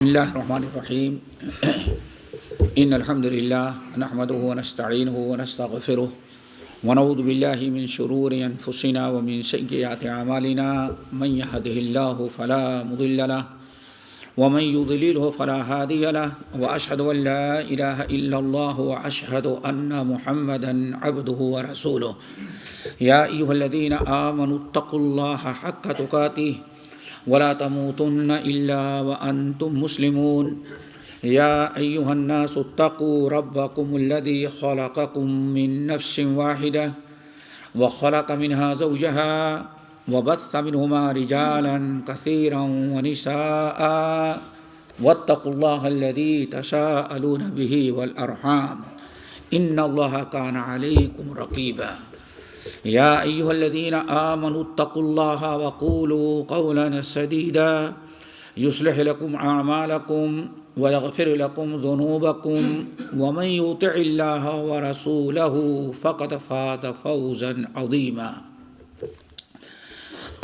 بسم الله الرحمن الرحيم إن الحمد لله نحمده ونستعينه ونستغفره ونعوذ بالله من شرور أنفسنا ومن سيئات أعمالنا من يهده الله فلا مضل له ومن يضلله فلا هادي له وأشهد أن لا إله إلا الله وأشهد أن محمدا عبده ورسوله يا أيها الذين آمنوا اتقوا الله حق تقاته ولا تموتن إلا وأنتم مسلمون يا أيها الناس اتقوا ربكم الذي خلقكم من نفس واحدة وخلق منها زوجها وبث منهما رجالا كثيرا ونساء واتقوا الله الذي تساءلون به والأرحام إن الله كان عليكم رقيبا يا أيها الذين آمنوا اتقوا الله وقولوا قولا سديدا يصلح لكم أعمالكم ويغفر لكم ذنوبكم ومن يطع الله ورسوله فقد فاز فوزا عظيما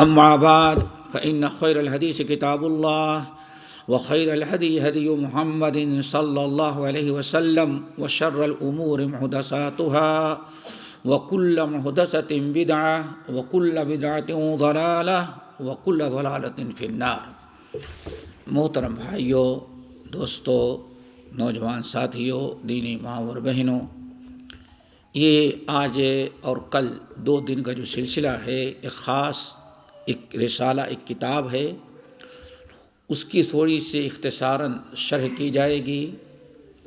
أما بعد فإن خير الحديث كتاب الله وخير الهدي هدي محمد صلى الله عليه وسلم وشر الأمور محدثاتها وكل محدثة بدعة وكل بدعة ضلالة وكل ضلالة في النار۔ محترم بھائیوں، دوستوں، نوجوان ساتھیوں، دینی ماں اور بہنوں، یہ آج اور کل 2 دن کا جو سلسلہ ہے، ایک خاص ایک رسالہ، ایک کتاب ہے، اس کی تھوڑی سی اختصاراً شرح کی جائے گی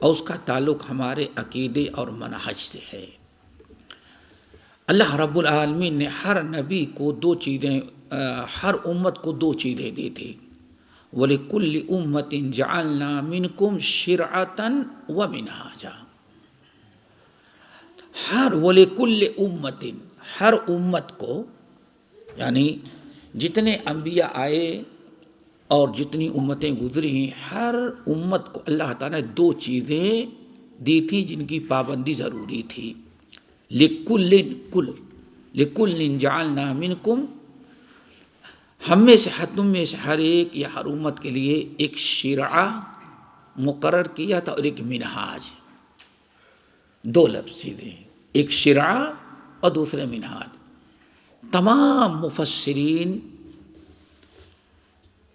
اور اس کا تعلق ہمارے عقیدے اور منہج سے ہے۔ اللہ رب العالمین نے ہر نبی کو 2 چیزیں، ہر امت کو 2 چیزیں دی تھی۔ وَلِكُلِّ أُمَّةٍ جَعَلْنَا مِنْكُمْ شِرْعَةً وَمِنْهَاجًا۔ وَلِكُلِّ أُمَّةٍ، ہر امت کو، یعنی جتنے انبیاء آئے اور جتنی امتیں گزری ہیں، ہر امت کو اللہ تعالیٰ نے 2 چیزیں دی تھی جن کی پابندی ضروری تھی۔ لِكُلٍّ جَعَلْنَا مِنْكُمْ، تم میں سے ہر ایک یا ہر امت کے لیے ایک شرعہ مقرر کیا تھا اور ایک منہاج۔ 2 لفظ سیدھے، ایک شرعہ اور دوسرے منہاج۔ تمام مفسرین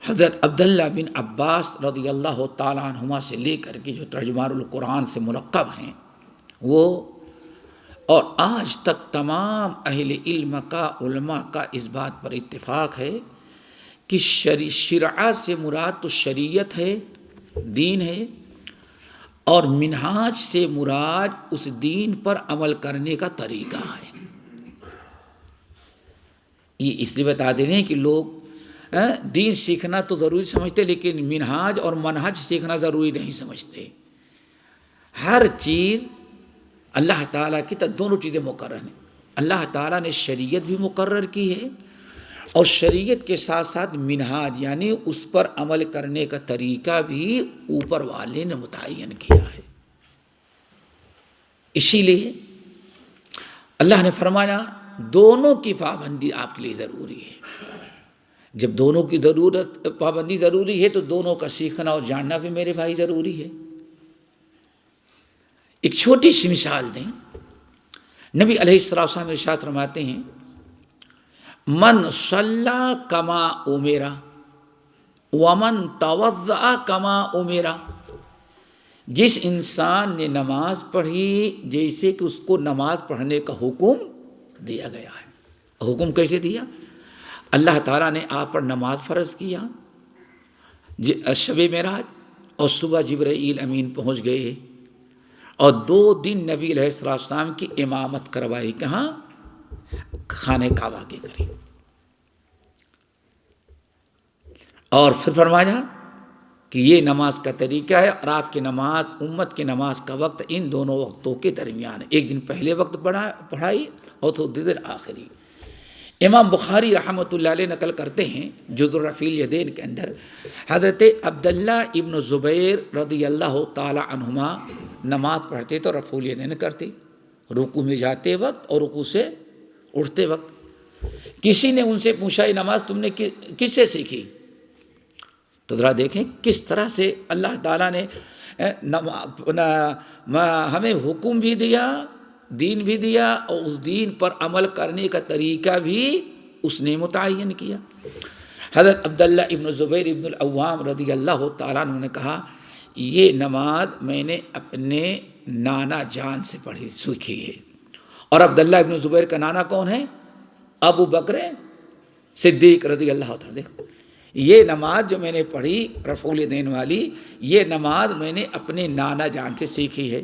حضرت عبداللہ بن عباس رضی اللہ تعالیٰ عنہما سے لے کر کے جو ترجمان القرآن سے ملقب ہیں، وہ اور آج تک تمام اہل علم کا، علماء کا اس بات پر اتفاق ہے کہ شرعہ سے مراد تو شریعت ہے، دین ہے، اور منہاج سے مراد اس دین پر عمل کرنے کا طریقہ ہے۔ یہ اس لیے بتا دے رہے ہیں کہ لوگ دین سیکھنا تو ضروری سمجھتے، لیکن منہاج اور منہج سیکھنا ضروری نہیں سمجھتے۔ ہر چیز اللہ تعالیٰ کی دونوں چیزیں مقرر ہیں۔ اللہ تعالیٰ نے شریعت بھی مقرر کی ہے اور شریعت کے ساتھ ساتھ منہاج، یعنی اس پر عمل کرنے کا طریقہ بھی اوپر والے نے متعین کیا ہے۔ اسی لیے اللہ نے فرمایا دونوں کی پابندی آپ کے لیے ضروری ہے۔ جب دونوں کی پابندی ضروری ہے تو دونوں کا سیکھنا اور جاننا بھی میرے بھائی ضروری ہے۔ ایک چھوٹی سی مثال دیں، نبی علیہ السلام ارشاد فرماتے ہیں، من صلی کما امر ومن توضأ کما امر، جس انسان نے نماز پڑھی جیسے کہ اس کو نماز پڑھنے کا حکم دیا گیا ہے۔ حکم کیسے دیا؟ اللہ تعالیٰ نے آپ پر نماز فرض کیا شب معراج، اور صبح جبرائیل امین پہنچ گئے اور 2 دن نبی علیہ السلام کی امامت کروائی۔ کہاں؟ خانہ کعبہ کے قریب۔ اور پھر فرمایا کہ یہ نماز کا طریقہ ہے، اور آپ کی نماز، امت کی نماز کا وقت ان دونوں وقتوں کے درمیان ہے۔ ایک دن پہلے وقت پڑھائی اور دوسرے دن آخری۔ امام بخاری رحمۃ اللہ علیہ نقل کرتے ہیں جز الرفیع الیدین کے اندر، حضرت عبداللہ ابن زبیر رضی اللہ تعالی عنہما نماز پڑھتے تو رفع الیدین کرتے، رکوع میں جاتے وقت اور رکوع سے اٹھتے وقت۔ کسی نے ان سے پوچھا یہ نماز تم نے کس سے سیکھی؟ تو ذرا دیکھیں کس طرح سے اللہ تعالیٰ نے ہمیں حکم بھی دیا، دین بھی دیا، اور اس دین پر عمل کرنے کا طریقہ بھی اس نے متعین کیا۔ حضرت عبداللہ ابن زبیر ابن العوام رضی اللہ تعالیٰ عنہ نے کہا یہ نماز میں نے اپنے نانا جان سے پڑھی سیکھی ہے۔ اور عبداللہ ابن زبیر کا نانا کون ہے؟ ابو بکر صدیق رضی اللہ تعالیٰ۔ دیکھو یہ نماز جو میں نے پڑھی رفول دین والی، یہ نماز میں نے اپنے نانا جان سے سیکھی ہے،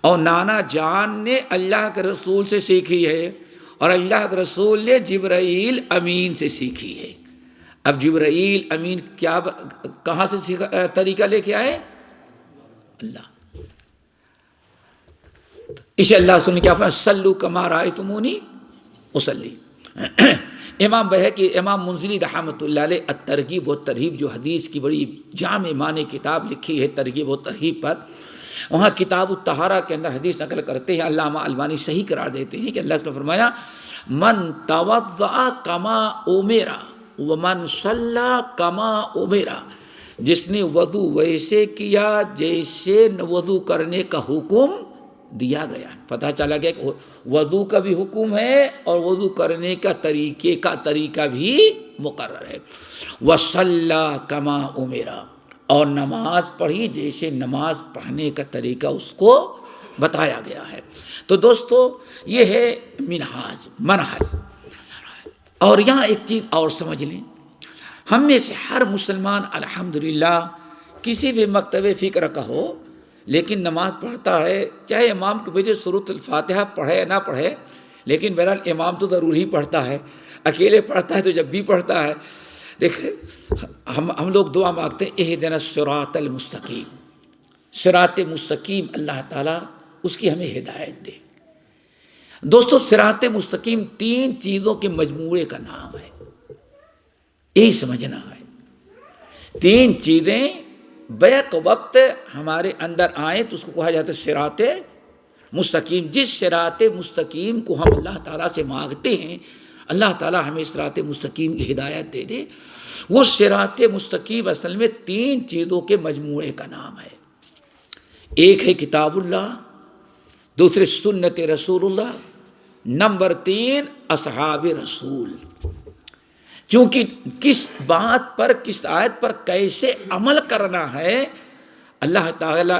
اور نانا جان نے اللہ کے رسول سے سیکھی ہے، اور اللہ کے رسول نے جبرائیل امین سے سیکھی ہے۔ اب جبرائیل امین کہاں سے سیکھا طریقہ لے کے آئے؟ اللہ۔ اسے اللہ رسول نے کیا فرمایا؟ صلو کما رأیتمونی اصلی۔ امام بہقی، امام منذری رحمۃ اللہ علیہ الترغیب و ترہیب جو حدیث کی بڑی جامع معنی کتاب لکھی ہے ترغیب و ترہیب پر، وہاں کتاب الطہارہ کے اندر حدیث نقل کرتے ہیں، علامہ البانی صحیح قرار دیتے ہیں کہ اللہ نے فرمایا من توضأ کما امر ومن صلی کما امر، جس نے وضو ویسے کیا جیسے وضو کرنے کا حکم دیا گیا۔ پتہ چلا گیا کہ وضو کا بھی حکم ہے اور وضو کرنے کا طریقہ بھی مقرر ہے۔ وَصَلَّى كَمَا أُمِرَ، اور نماز پڑھی جیسے نماز پڑھنے کا طریقہ اس کو بتایا گیا ہے۔ تو دوستو یہ ہے منہج۔ اور یہاں ایک چیز اور سمجھ لیں، ہم میں سے ہر مسلمان الحمدللہ کسی بھی مکتب فکر کا ہو لیکن نماز پڑھتا ہے، چاہے امام کی وجہ سورۃ الفاتحہ پڑھے یا نہ پڑھے، لیکن بہرحال امام تو ضرور ہی پڑھتا ہے، اکیلے پڑھتا ہے تو جب بھی پڑھتا ہے۔ دیکھیں ہم لوگ دعا مانگتے ہیں اہدنا الصراط المستقیم، صراط مستقیم اللہ تعالیٰ اس کی ہمیں ہدایت دے۔ دوستو صراط مستقیم 3 چیزوں کے مجموعے کا نام ہے، یہی سمجھنا ہے۔ 3 چیزیں بیک وقت ہمارے اندر آئیں تو اس کو کہا جاتا ہے صراط مستقیم۔ جس صراط مستقیم کو ہم اللہ تعالیٰ سے مانگتے ہیں، اللہ تعالیٰ ہمیں صراط مستقیم کی ہدایت دے دے۔ وہ صراط مستقیم اصل میں 3 چیزوں کے مجموعے کا نام ہے۔ ایک ہے کتاب اللہ، دوسرے سنت رسول اللہ، نمبر 3 اصحاب رسول۔ چونکہ کس بات پر، کس آیت پر کیسے عمل کرنا ہے اللہ تعالیٰ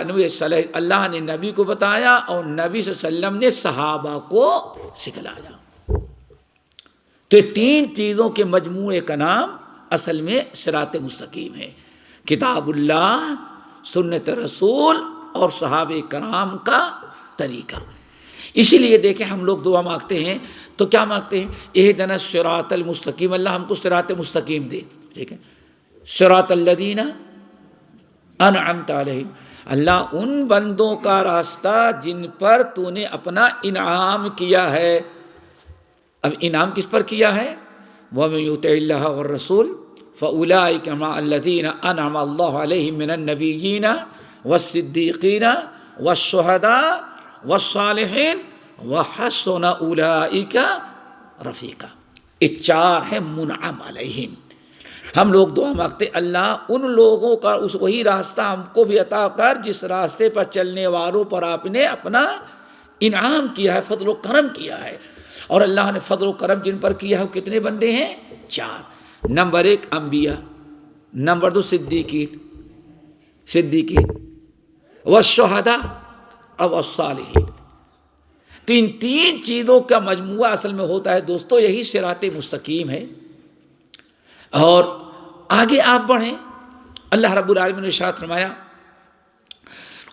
اللہ نے نبی کو بتایا اور نبی صلی اللہ علیہ وسلم نے صحابہ کو سکھلایا۔ تو یہ 3 چیزوں کے مجموعے کا نام اصل میں صراط مستقیم ہے، کتاب اللہ، سنت رسول اور صحابہ کرام کا طریقہ۔ اسی لیے دیکھیں ہم لوگ دعا مانگتے ہیں تو کیا مانگتے ہیں؟ اہدنا الصراط المستقیم، اللہ ہم کو صراط مستقیم دے، ٹھیک ہے۔ صراط الذین انعمت علیہم، اللہ ان بندوں کا راستہ جن پر تو نے اپنا انعام کیا ہے۔ اب انعام کس پر کیا ہے؟ وَمَن يُطِعِ اللَّهَ وَالرَّسُولَ فَأُولَٰئِكَ مَعَ الَّذِينَ أَنْعَمَ اللَّهُ عَلَيْهِم مِّنَ النَّبِيِّينَ وَالصِّدِّيقِينَ وَالشُّهَدَاءِ وَالصَّالِحِينَ وَحَسُنَ أُولَٰئِكَ رَفِيقًا۔ یہ 4 ہیں منعم علیہم۔ ہم لوگ دعا مانگتے اللہ ان لوگوں کا وہی راستہ ہم کو بھی عطا کر جس راستے پر چلنے والوں پر آپ نے اپنا انعام کیا ہے، فضل و کرم کیا ہے۔ اور اللہ نے فضل و کرم جن پر کیا ہے وہ کتنے بندے ہیں؟ 4۔ نمبر 1 انبیاء، نمبر 2 صدیقین والشہداء اور والصالحین۔ تو ان 3 چیزوں کا مجموعہ اصل میں ہوتا ہے دوستو، یہی صراط مستقیم ہے۔ اور آگے آپ بڑھیں، اللہ رب العالمین نے ارشاد فرمایا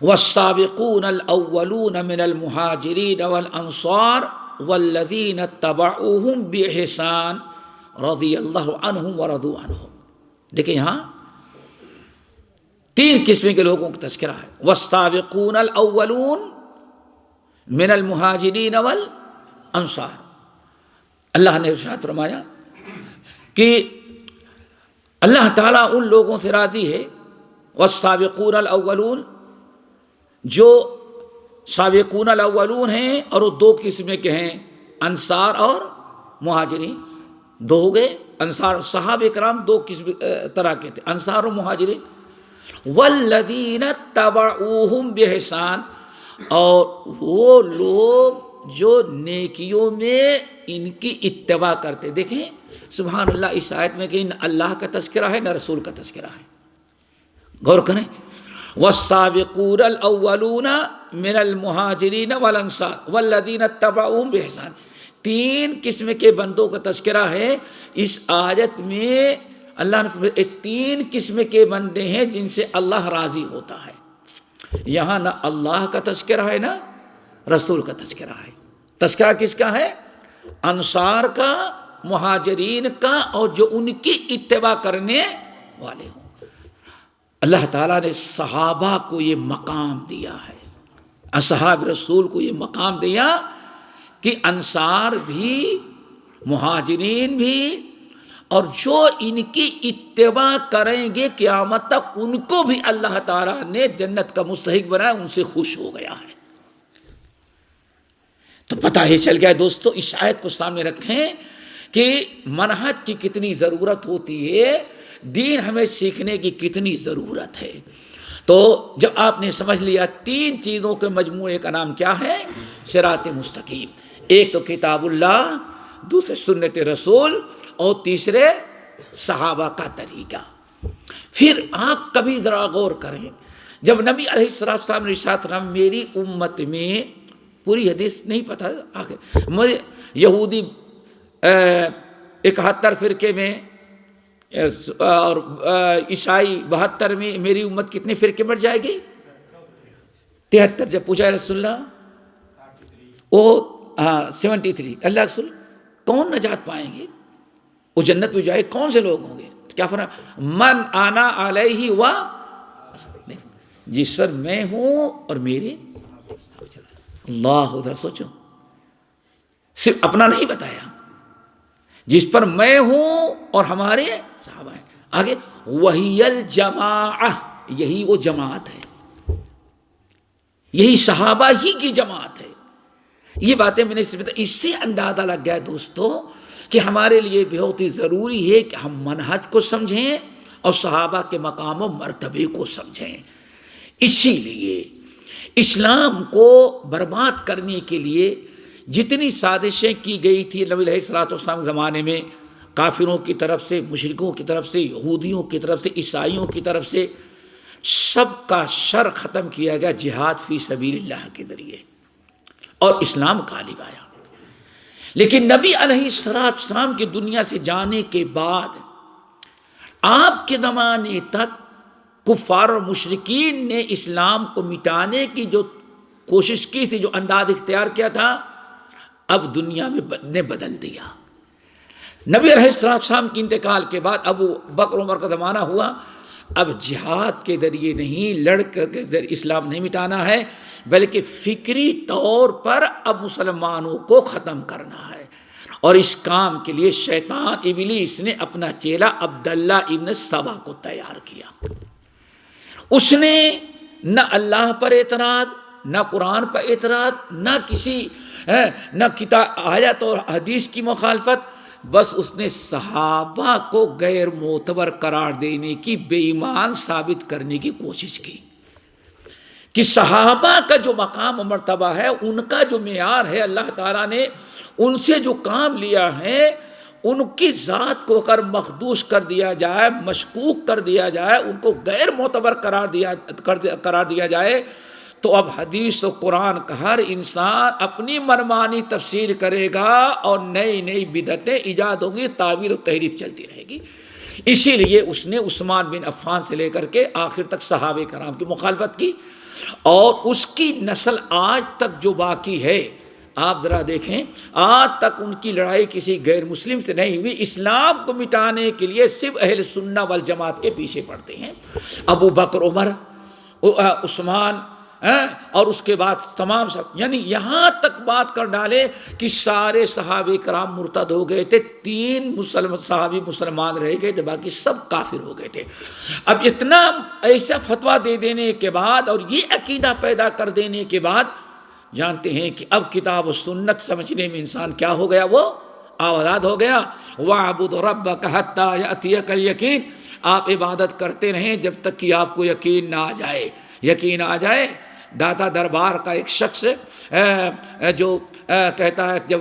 والسابقون الاولون من المہاجرین والانصار والذین اتبعوہم باحسان رضی اللہ عنہم ورضوا عنہ۔ دیکھیں یہاں 3 قسم کے لوگوں کا تذکرہ ہے۔ والسابقون الاولون من المہاجرین والانصار، اللہ نے ارشاد فرمایا کہ اللہ تعالیٰ ان لوگوں سے راضی ہے، والسابقون الاولون، جو سابقون الاولون ہیں، اور وہ 2 قسم کے ہیں، انصار اور مہاجرین۔ دو ہو گئے انصار صحابہ کرام دو قسم طرح کے تھے، انصار و مہاجرین۔ والذین تبعوہم بإحسان، اور وہ لوگ جو نیکیوں میں ان کی اتباع کرتے۔ دیکھیں سبحان اللہ، اس آیت میں کہ نہ اللہ کا تذکرہ ہے نہ رسول کا تذکرہ ہے، غور کریں۔ والسابقون الاولون من المہاجرین والانصار والذین اتبعوہم بإحسان، تین قسم کے بندوں کا تذکرہ ہے اس آیت میں۔ اللہ نے تین قسم کے بندے ہیں جن سے اللہ راضی ہوتا ہے۔ یہاں نہ اللہ کا تذکرہ ہے نہ رسول کا تذکرہ ہے۔ تذکرہ کس کا ہے؟ انصار کا، مہاجرین کا، اور جو ان کی اتباع کرنے والے ہوں۔ اللہ تعالیٰ نے صحابہ کو یہ مقام دیا ہے، اصحاب رسول کو یہ مقام دیا کہ انصار بھی، مہاجرین بھی، اور جو ان کی اتباع کریں گے قیامت تک ان کو بھی اللہ تعالیٰ نے جنت کا مستحق بنایا، ان سے خوش ہو گیا ہے۔ تو پتہ ہی چل گیا دوستو، اس آیت کو سامنے رکھیں کہ منہج کی کتنی ضرورت ہوتی ہے، دین ہمیں سیکھنے کی کتنی ضرورت ہے۔ تو جب آپ نے سمجھ لیا تین چیزوں کے مجموعے کا نام کیا ہے، صراط مستقیم، ایک تو کتاب اللہ، دوسرے سنت رسول، اور تیسرے صحابہ کا طریقہ۔ پھر آپ کبھی ذرا غور کریں، جب نبی علیہ السلام نے ارشاد فرمایا میری امت میں، پوری حدیث نہیں پتہ آخر، مجھے یہودی 71 فرقے میں اور عیسائی 72 میں، میری امت کتنے فرقے بڑھ جائے گی؟ 73۔ جب پوچھا رسول اللہ، وہ 73، اللہ رسول کون نجات پائیں گے، وہ جنت میں جائے کون سے لوگ ہوں گے؟ کیا فرمایا؟ من انا علیہ و، جس پر میں ہوں اور میرے، اللہ ادھر سوچو، صرف اپنا نہیں بتایا، جس پر میں ہوں اور ہمارے صحابہ ہیں۔ آگے وہی الجماعہ، یہی وہ جماعت ہے، یہی صحابہ ہی کی جماعت ہے۔ یہ باتیں میں نے اس سے اندازہ لگ گیا دوستو کہ ہمارے لیے بہت ہی ضروری ہے کہ ہم منہج کو سمجھیں اور صحابہ کے مقام و مرتبے کو سمجھیں۔ اسی لیے اسلام کو برباد کرنے کے لیے جتنی سازشیں کی گئی تھی نبی علیہ الصلوۃ والسلام زمانے میں، کافروں کی طرف سے، مشرکوں کی طرف سے، یہودیوں کی طرف سے، عیسائیوں کی طرف سے، سب کا شر ختم کیا گیا جہاد فی سبیل اللہ کے ذریعے، اور اسلام غالب آیا۔ لیکن نبی علیہ السلام کی دنیا سے جانے کے بعد آپ کے زمانے تک کفار اور مشرکین نے اسلام کو مٹانے کی جو کوشش کی تھی، جو انداز اختیار کیا تھا، اب دنیا میں بدل دیا۔ نبی علیہ السلام کے انتقال کے بعد ابو بکر عمر کا زمانہ ہوا، اب جہاد کے ذریعے نہیں، لڑ کر کے ذریعے اسلام نہیں مٹانا ہے، بلکہ فکری طور پر اب مسلمانوں کو ختم کرنا ہے۔ اور اس کام کے لیے شیطان ابلیس نے اپنا چیلا عبداللہ ابن سبا کو تیار کیا۔ اس نے نہ اللہ پر اعتراض، نہ قرآن پر اعتراض، نہ کتاب آیت اور حدیث کی مخالفت، بس اس نے صحابہ کو غیر معتبر قرار دینے کی، بے ایمان ثابت کرنے کی کوشش کی کہ صحابہ کا جو مقام و مرتبہ ہے، ان کا جو معیار ہے، اللہ تعالیٰ نے ان سے جو کام لیا ہے، ان کی ذات کو اگر مخدوش کر دیا جائے، مشکوک کر دیا جائے، ان کو غیر معتبر قرار دیا جائے، تو اب حدیث و قرآن کا ہر انسان اپنی منمانی تفسیر کرے گا اور نئی نئی بدعتیں ایجاد ہوں گی، تعویل و تحریف چلتی رہے گی۔ اسی لیے اس نے عثمان بن عفان سے لے کر کے آخر تک صحابہ کرام کی مخالفت کی، اور اس کی نسل آج تک جو باقی ہے، آپ ذرا دیکھیں، آج تک ان کی لڑائی کسی غیر مسلم سے نہیں ہوئی، اسلام کو مٹانے کے لیے صرف اہل سنہ والجماعت کے پیچھے پڑتے ہیں۔ ابو بکر، عمر، عثمان، اور اس کے بعد تمام سب، یعنی یہاں تک بات کر ڈالے کہ سارے صحابہ کرام مرتد ہو گئے تھے، 3 صحابی مسلمان رہ گئے تھے، باقی سب کافر ہو گئے تھے۔ اب اتنا ایسا فتویٰ دے دینے کے بعد اور یہ عقیدہ پیدا کر دینے کے بعد، جانتے ہیں کہ اب کتاب و سنت سمجھنے میں انسان کیا ہو گیا، وہ آزاد ہو گیا۔ وَاعْبُدْ رَبَّكَ حَتَّىٰ يَأْتِيَكَ الْيَقِينُ، آپ عبادت کرتے رہیں جب تک کہ آپ کو یقین نہ آ جائے۔ یقین آ جائے۔ داتا دربار کا ایک شخص جو کہتا ہے، جب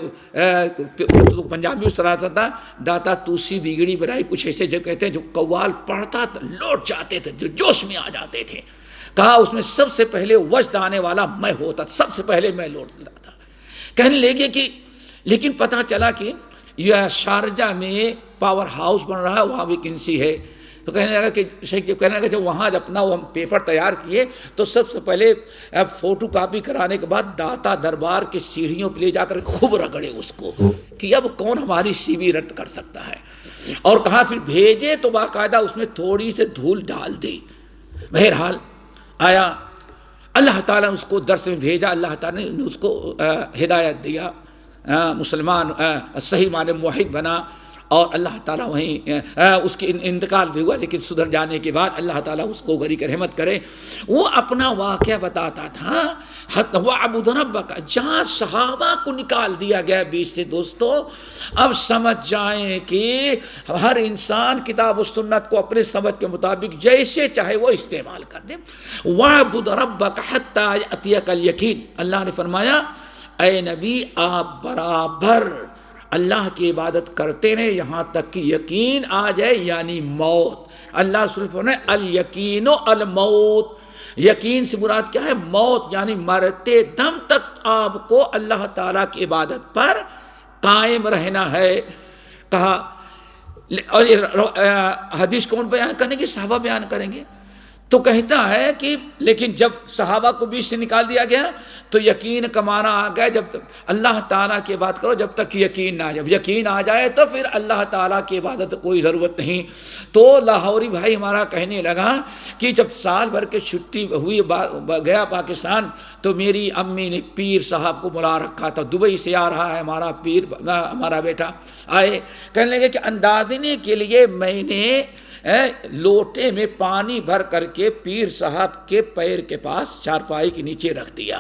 پنجابی میں سراتا تھا، داتا توسی بگڑی برائی، کچھ ایسے جو کہتے ہیں، جو قوال پڑھتا لوٹ جاتے تھے، جو جوش میں آ جاتے تھے، کہا اس میں سب سے پہلے وجد آنے والا میں ہوتا، سب سے پہلے میں لوٹتا تھا۔ کہنے لگے کہ لیکن پتہ چلا کہ یہ شارجہ میں پاور ہاؤس بن رہا ہے، وہاں ویکنسی ہے۔ تو کہنے لگا کہ جب وہاں اپنا وہ پیپر تیار کیے تو سب سے پہلے فوٹو کاپی کرانے کے بعد داتا دربار کی سیڑھیوں پہ لے جا کر خوب رگڑے اس کو کہ اب کون ہماری سی وی رد کر سکتا ہے، اور کہا پھر بھیجے تو باقاعدہ اس میں تھوڑی سی دھول ڈال دی۔ بہرحال آیا، اللہ تعالیٰ نے اس کو درس میں بھیجا، اللہ تعالیٰ نے اس کو ہدایت دیا، مسلمان صحیح معنی موحد بنا، اور اللہ تعالیٰ وہیں اس کی انتقال بھی ہوا، لیکن سدھر جانے کے بعد اللہ تعالیٰ اس کو غری کر رحمت کرے۔ وہ اپنا واقعہ بتاتا تھا، وَاعْبُدْ رَبَّكَ، جہاں صحابہ کو نکال دیا گیا بیچ سے۔ دوستو اب سمجھ جائیں کہ ہر انسان کتاب و سنت کو اپنے سمجھ کے مطابق جیسے چاہے وہ استعمال کر دے۔ وَاعْبُدْ رَبَّكَ حَتَّىٰ يَأْتِيَكَ الْيَقِينُ، اللہ نے فرمایا اے نبی آپ برابر اللہ کی عبادت کرتے رہے یہاں تک کہ یقین آ جائے، یعنی موت۔ اللہ صرف نے الیقین و الموت، یقین سے مراد کیا ہے؟ موت، یعنی مرتے دم تک آپ کو اللہ تعالیٰ کی عبادت پر قائم رہنا ہے۔ کہا، اور حدیث کون بیان کریں گے؟ صحابہ بیان کریں گے۔ تو کہتا ہے کہ لیکن جب صحابہ کو بیچ سے نکال دیا گیا تو یقین کا معنی آ گیا، جب اللہ تعالیٰ کی بات کرو جب تک یقین نہ آ جائے، یقین آ جائے تو پھر اللہ تعالیٰ کی عبادت کوئی ضرورت نہیں۔ تو لاہوری بھائی ہمارا کہنے لگا کہ جب سال بھر کے چھٹی ہوئی گیا پاکستان تو میری امی نے پیر صاحب کو بلا رکھا تھا، دبئی سے آ رہا ہے ہمارا پیر، ہمارا بیٹا آئے، کہنے لگے کہ اندازنے کے لیے میں نے لوٹے میں پانی بھر کر کے پیر صاحب کے پیر کے پاس چارپائی کے نیچے رکھ دیا،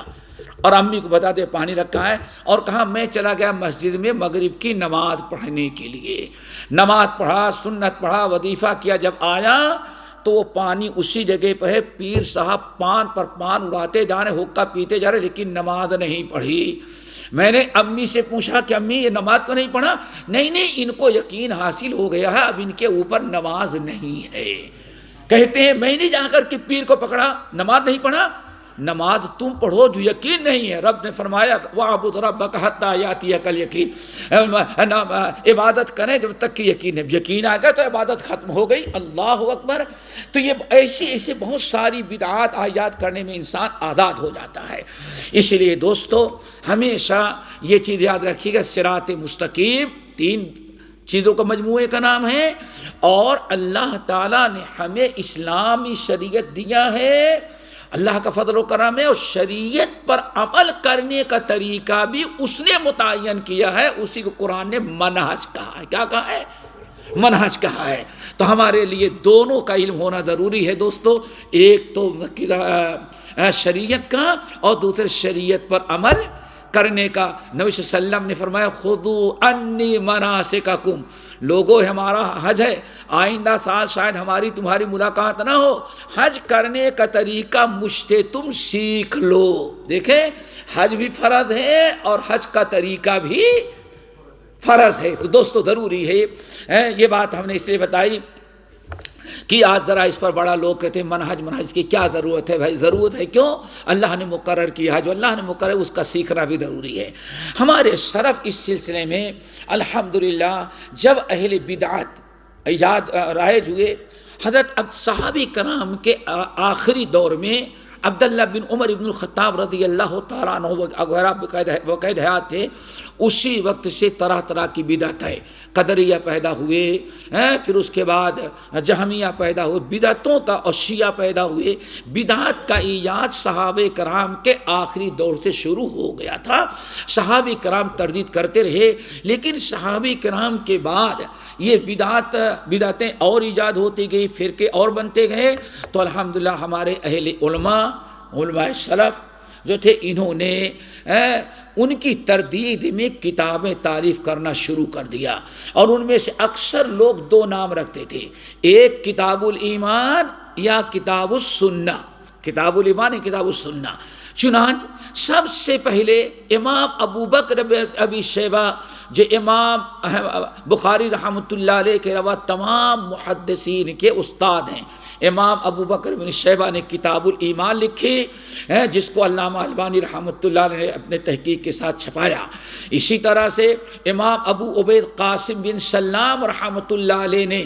اور امی کو بتا دے پانی رکھا ہے، اور کہا میں چلا گیا مسجد میں مغرب کی نماز پڑھنے کے لیے، نماز پڑھا، سنت پڑھا، وظیفہ کیا، جب آیا تو وہ پانی اسی جگہ پہ ہے، پیر صاحب پان پر پان اڑاتے جا رہے، حقہ پیتے جا رہے، لیکن نماز نہیں پڑھی۔ میں نے امی سے پوچھا کہ امی یہ نماز کو نہیں پڑھا؟ نہیں ان کو یقین حاصل ہو گیا ہے، اب ان کے اوپر نماز نہیں ہے۔ کہتے ہیں میں نے جا کر کے پیر کو پکڑا، نماز نہیں پڑھا۔ نماز تم پڑھو جو یقین نہیں ہے، رب نے فرمایا وَاعْبُدْ رَبَّكَ حَتَّىٰ يَأْتِيَكَ الْيَقِينُ، عبادت کریں جب تک کہ یقین ہے، یقین آ گیا تو عبادت ختم ہو گئی۔ اللہ اکبر۔ تو یہ ایسے بہت ساری بدعات آیات کرنے میں انسان آزاد ہو جاتا ہے۔ اس لیے دوستو ہمیشہ یہ چیز یاد رکھیے گا، صراط مستقیم 3 چیزوں کا مجموعے کا نام ہے، اور اللہ تعالیٰ نے ہمیں اسلامی شریعت دیا ہے، اللہ کا فضل و کرم ہے، اور شریعت پر عمل کرنے کا طریقہ بھی اس نے متعین کیا ہے، اسی کو قرآن نے منہج کہا ہے۔ کیا کہا ہے؟ منہج کہا ہے۔ تو ہمارے لیے دونوں کا علم ہونا ضروری ہے دوستو، ایک تو شریعت کا اور دوسرے شریعت پر عمل کرنے کا۔ نبی صلی اللہ علیہ وسلم نے فرمایا خذوا عنی مناسککم، لوگوں ہمارا حج ہے، آئندہ سال شاید ہماری تمہاری ملاقات نہ ہو، حج کرنے کا طریقہ مجھ سے تم سیکھ لو۔ دیکھیں حج بھی فرض ہے اور حج کا طریقہ بھی فرض ہے۔ تو دوستو ضروری ہے، یہ بات ہم نے اس لیے بتائی کہ آج ذرا اس پر بڑا لوگ کہتے ہیں منہج کی کیا ضرورت ہے؟ بھائی ضرورت ہے، کیوں؟ اللہ نے مقرر کیا ہے، جو اللہ نے مقرر اس کا سیکھنا بھی ضروری ہے۔ ہمارے سلف اس سلسلے میں الحمدللہ جب اہل بدعت ایجاد رائج ہوئے، حضرت اب صحابی کرام کے آخری دور میں عبداللہ بن عمر بن الخطاب رضی اللہ تعالیٰ عنہ وغیرہ باقید حیات تھے، اسی وقت سے طرح طرح کی بدعت ہے، قدریہ پیدا ہوئے، پھر اس کے بعد جہمیہ پیدا ہوئے، بدعتوں کا اور شیعہ پیدا ہوئے۔ بدعت کا ایجاد صحابہ کرام کے آخری دور سے شروع ہو گیا تھا، صحابہ کرام تردید کرتے رہے، لیکن صحابہ کرام کے بعد یہ بدعتیں اور ایجاد ہوتی گئی، فرقے اور بنتے گئے۔ تو الحمدللہ ہمارے اہل علماء سلف جو تھے انہوں نے ان کی تردید میں کتابیں تالیف کرنا شروع کر دیا، اور ان میں سے اکثر لوگ دو نام رکھتے تھے، ایک کتاب الایمان یا کتاب السنہ، کتاب الایمان یا کتاب السنہ۔ چنانچہ سب سے پہلے امام ابو بکر ابی شیبہ جو امام بخاری رحمۃ اللہ علیہ کے علاوہ تمام محدثین کے استاد ہیں، امام ابو بکر بن شیبہ نے کتاب الایمان لکھی جس کو علامہ البانی رحمۃ اللہ علیہ نے اپنے تحقیق کے ساتھ چھپایا۔ اسی طرح سے امام ابو عبید قاسم بن سلام رحمۃ اللہ علیہ نے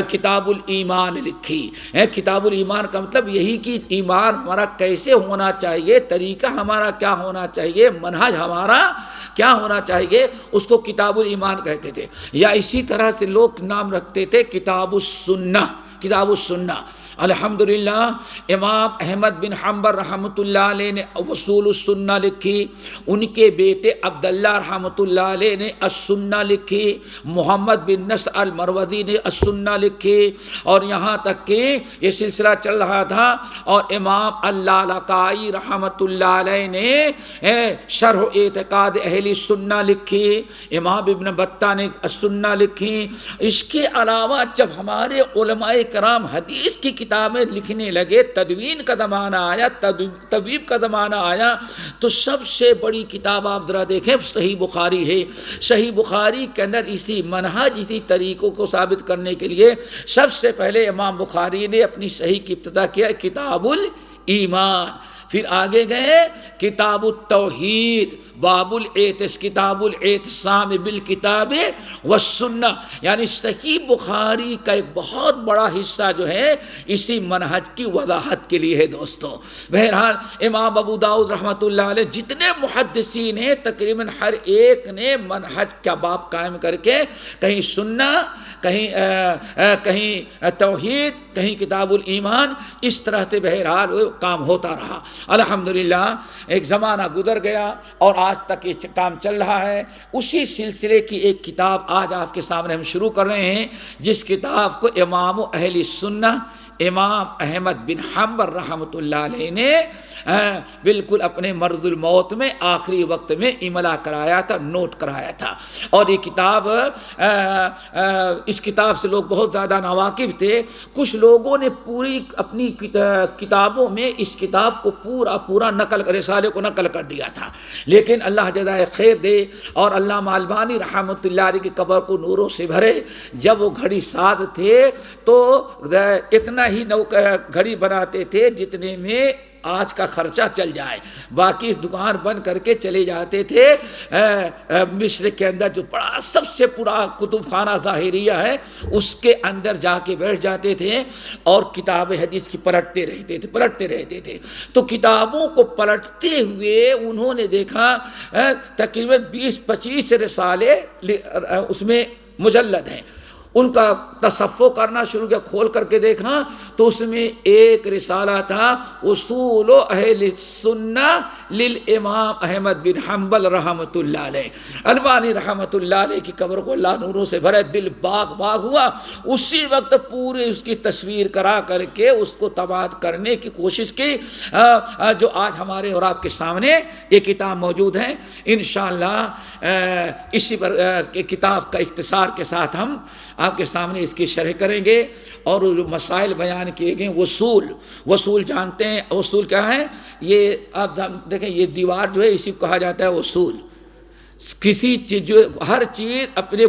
کتاب الایمان لکھی۔ کتاب الایمان کا مطلب یہی کہ ایمان ہمارا کیسے ہونا چاہیے، طریقہ ہمارا کیا ہونا چاہیے، منہج ہمارا کیا ہونا چاہیے، اس کو کتاب الایمان کہتے تھے۔ یا اسی طرح سے لوگ نام رکھتے تھے کتاب السنہ، کتاب السنہ۔ الحمدللہ امام احمد بن حنبل رحمۃ اللہ علیہ نے اصول السنہ لکھی، ان کے بیٹے عبداللہ رحمۃ اللہ علیہ نے السنہ لکھی، محمد بن نصر المروزی نے السنہ لکھی، اور یہاں تک کہ یہ سلسلہ چل رہا تھا، اور امام اللالکائی رحمۃ اللہ علیہ نے شرح اعتقاد اہل سنہ لکھی، امام ابن بطہ نے السنہ لکھی۔ اس کے علاوہ جب ہمارے علماء کرام حدیث کی کتابیں لکھنے لگے، تدوین کا زمانہ آیا، تبویب کا زمانہ آیا، تو سب سے بڑی کتاب آپ ذرا دیکھیں صحیح بخاری ہے۔ صحیح بخاری کے اندر اسی منہج، اسی طریقوں کو ثابت کرنے کے لیے سب سے پہلے امام بخاری نے اپنی صحیح کی ابتدا کیا کتاب الایمان، پھر آگے گئے کتاب التوحید، باب کتاب الاعتصام بالکتاب والسنہ، یعنی صحیح بخاری کا ایک بہت بڑا حصہ جو ہے اسی منہج کی وضاحت کے لیے ہے دوستو۔ بہرحال امام ابو داؤد رحمۃ اللہ علیہ جتنے محدثین ہیں تقریباً ہر ایک نے منہج کا باب قائم کر کے کہیں سنہ، کہیں توحید، کہیں کتاب الایمان، اس طرح سے بہرحال وہ کام ہوتا رہا۔ الحمدللہ ایک زمانہ گزر گیا اور آج تک یہ کام چل رہا ہے۔ اسی سلسلے کی ایک کتاب آج آپ کے سامنے ہم شروع کر رہے ہیں، جس کتاب کو امام اہل سنہ امام احمد بن حنبل رحمۃ اللہ علیہ نے بالکل اپنے مرض الموت میں آخری وقت میں املا کرایا تھا، نوٹ کرایا تھا۔ اور یہ کتاب اس کتاب سے لوگ بہت زیادہ ناواقف تھے۔ کچھ لوگوں نے پوری اپنی کتابوں میں اس کتاب کو پورا رسالے کو نقل کر دیا تھا، لیکن اللہ جزائے خیر دے اور علامہ البانی رحمۃ اللہ علیہ کی قبر کو نوروں سے بھرے، جب وہ گھڑی ساز تھے تو اتنا ہی گھڑی بناتے تھے جتنے میں آج کا خرچہ چل جائے، باقی دکان بند کر کے چلے جاتے تھے مصر کے اندر جو بڑا سب سے پورا کتب خانہ ظاہریہ ہے اس کے اندر جا کے بیٹھ جاتے تھے اور کتاب حدیث کی پلٹتے رہتے تھے۔ تو کتابوں کو پلٹتے ہوئے انہوں نے دیکھا تقریباً 20-25 رسالے اس میں مجلد ہیں، ان کا تصفح کرنا شروع کیا، کھول کر کے دیکھا تو اس میں ایک رسالہ تھا اصول اہل سنہ للامام احمد بن حنبل رحمۃ اللہ علیہ۔ البانی رحمۃ اللہ علیہ کی قبر کو اللہ نوروں سے بھرے، دل باغ ہوا۔ اسی وقت پورے اس کی تصویر کرا کر کے اس کو تباہ کرنے کی کوشش کی، جو آج ہمارے اور آپ کے سامنے یہ کتاب موجود ہے۔ انشاءاللہ اسی پر کتاب کا اختصار کے ساتھ ہم آپ کے سامنے اس کی شرح کریں گے، اور جو مسائل بیان کیے گئے وصول جانتے ہیں وصول کیا ہے؟ یہ آپ دیکھیں یہ دیوار جو ہے اسی کو کہا جاتا ہے وصول۔ کسی چیز جو ہر چیز اپنے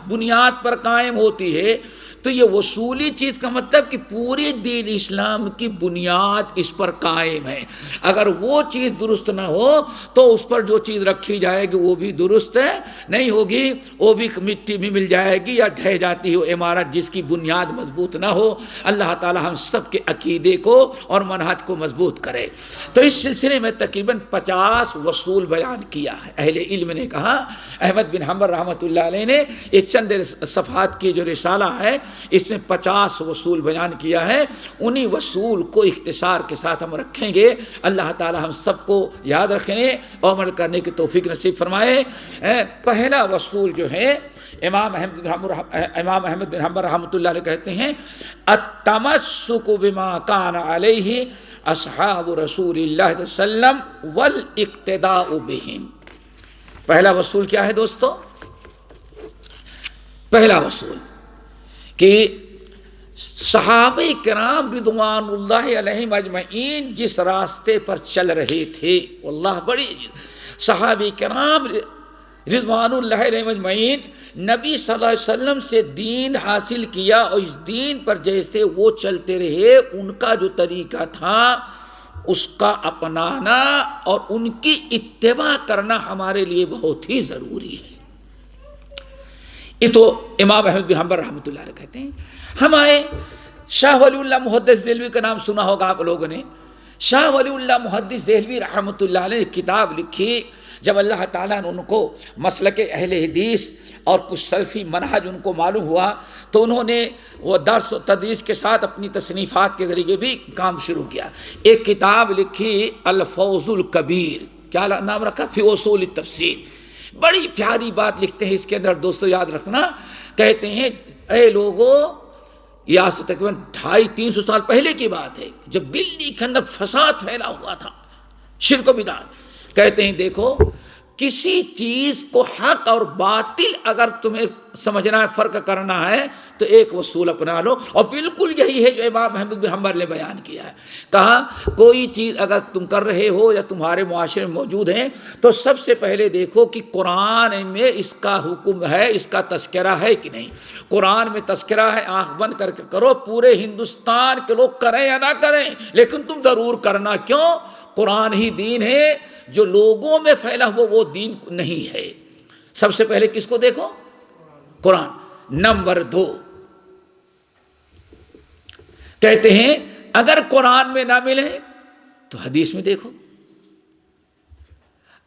بنیاد پر قائم ہوتی ہے، تو یہ وصولی چیز کا مطلب کہ پورے دین اسلام کی بنیاد اس پر قائم ہے۔ اگر وہ چیز درست نہ ہو تو اس پر جو چیز رکھی جائے گی وہ بھی درست نہیں ہوگی، وہ بھی مٹی میں مل جائے گی یا ڈھہ جاتی ہو عمارت جس کی بنیاد مضبوط نہ ہو۔ اللہ تعالی ہم سب کے عقیدے کو اور منہج کو مضبوط کرے۔ تو اس سلسلے میں تقریباً 50 وصول بیان کیا ہے۔ اہل علم نے کہا، احمد بن حنبل رحمۃ اللہ علیہ نے یہ چند صفحات کی جو رسالہ ہے اس نے 50 وصول بیان کیا ہے۔ انہی وصول کو اختصار کے ساتھ ہم رکھیں گے۔ اللہ تعالی ہم سب کو یاد رکھنے اور عمل کرنے کی توفیق نصیب فرمائے۔ پہلا وصول جو ہے امام احمد بن حنبل رحمۃ اللہ علیہ کہتے ہیں التمسک بما کان علیہ اصحاب رسول اللہ صلی اللہ علیہ وسلم والاقتداء بہم۔ پہلا اصول کیا ہے دوستو؟ پہلا اصول کہ صحابہ کرام رضوان اللہ علیہم اجمعین جس راستے پر چل رہے تھے، واللہ بڑی صحابہ کرام رضوان اللہ علیہم اجمعین نبی صلی اللہ علیہ وسلم سے دین حاصل کیا، اور اس دین پر جیسے وہ چلتے رہے، ان کا جو طریقہ تھا اس کا اپنانا اور ان کی اتباع کرنا ہمارے لیے بہت ہی ضروری ہے۔ یہ تو امام احمد بن حنبل رحمۃ اللہ علیہ کہتے ہیں۔ ہمارے شاہ ولی اللہ محدث دہلوی کا نام سنا ہوگا آپ لوگوں نے۔ شاہ ولی اللہ محدث دہلوی رحمۃ اللہ علیہ نے کتاب لکھی، جب اللہ تعالیٰ نے ان کو مسلک اہل حدیث اور کچھ سلفی منہج ان کو معلوم ہوا، تو انہوں نے وہ درس و تدریس کے ساتھ اپنی تصنیفات کے ذریعے بھی کام شروع کیا۔ ایک کتاب لکھی الفوز الکبیر، کیا نام رکھا؟ فی اصول التفسیر۔ بڑی پیاری بات لکھتے ہیں اس کے اندر دوستو، یاد رکھنا۔ کہتے ہیں اے لوگو، یہ آج سے تقریباً 250-300 سال پہلے کی بات ہے، جب دلی کے اندر فساد پھیلا ہوا تھا، شرک و بدعت۔ کہتے ہیں دیکھو، کسی چیز کو حق اور باطل اگر تمہیں سمجھنا ہے، فرق کرنا ہے، تو ایک اصول اپنا لو، اور بالکل یہی ہے جو امام احمد بن حنبل نے بیان کیا ہے۔ کہا کوئی چیز اگر تم کر رہے ہو یا تمہارے معاشرے میں موجود ہیں، تو سب سے پہلے دیکھو کہ قرآن میں اس کا حکم ہے، اس کا تذکرہ ہے کہ نہیں۔ قرآن میں تذکرہ ہے، آنکھ بند کر کے کرو، پورے ہندوستان کے لوگ کریں یا نہ کریں، لیکن تم ضرور کرنا۔ کیوں؟ قرآن ہی دین ہے، جو لوگوں میں پھیلا ہوا وہ دین نہیں ہے۔ سب سے پہلے کس کو دیکھو؟ قرآن۔ نمبر 2 کہتے ہیں اگر قرآن میں نہ ملے تو حدیث میں دیکھو۔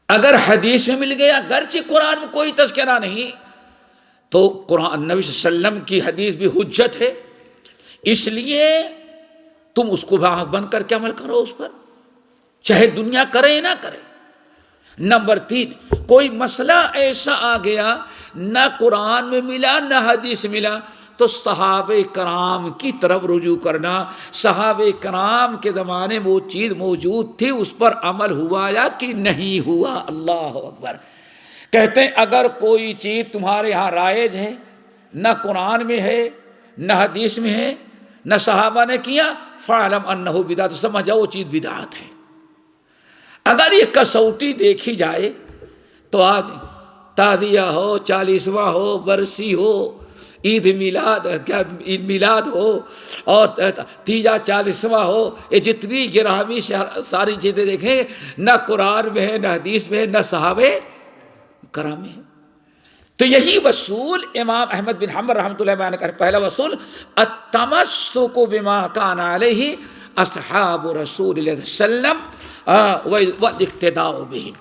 اگر حدیث میں مل گیا، اگرچہ قرآن میں کوئی تذکرہ نہیں، تو قرآن نبی صلی اللہ علیہ وسلم کی حدیث بھی حجت ہے، اس لیے تم اس کو آنکھ بند کر کے عمل کرو اس پر، چاہے دنیا کرے یا نہ کرے۔ نمبر 3 کوئی مسئلہ ایسا آ گیا، نہ قرآن میں ملا نہ حدیث ملا، تو صحابہ کرام کی طرف رجوع کرنا۔ صحابہ کرام کے زمانے میں وہ چیز موجود تھی، اس پر عمل ہوا یا کہ نہیں ہوا۔ اللہ اکبر۔ کہتے ہیں اگر کوئی چیز تمہارے ہاں رائج ہے، نہ قرآن میں ہے نہ حدیث میں ہے نہ صحابہ نے کیا، فَاعْلَمْ أَنَّهُ بِدْعَةٌ، سمجھ جاؤ وہ چیز بدعت ہے۔ اگر یہ کسوٹی دیکھی جائے تو آج تعزیہ ہو، 40واں ہو، برسی ہو، عید میلاد ہو، اور تیجا 40واں ہو، یہ جتنی گرامی ساری چیزیں دیکھیں، نہ قرآن میں ہے نہ حدیث میں ہے نہ صحابہ کرام میں ہے۔ تو یہی اصول امام احمد بن حنبل رحمۃ اللہ بیان کر۔ پہلا اصول التمسک بما کان علیہ اصحاب رسول اللہ صلی اللہ علیہ وسلم والاقتداء بہم۔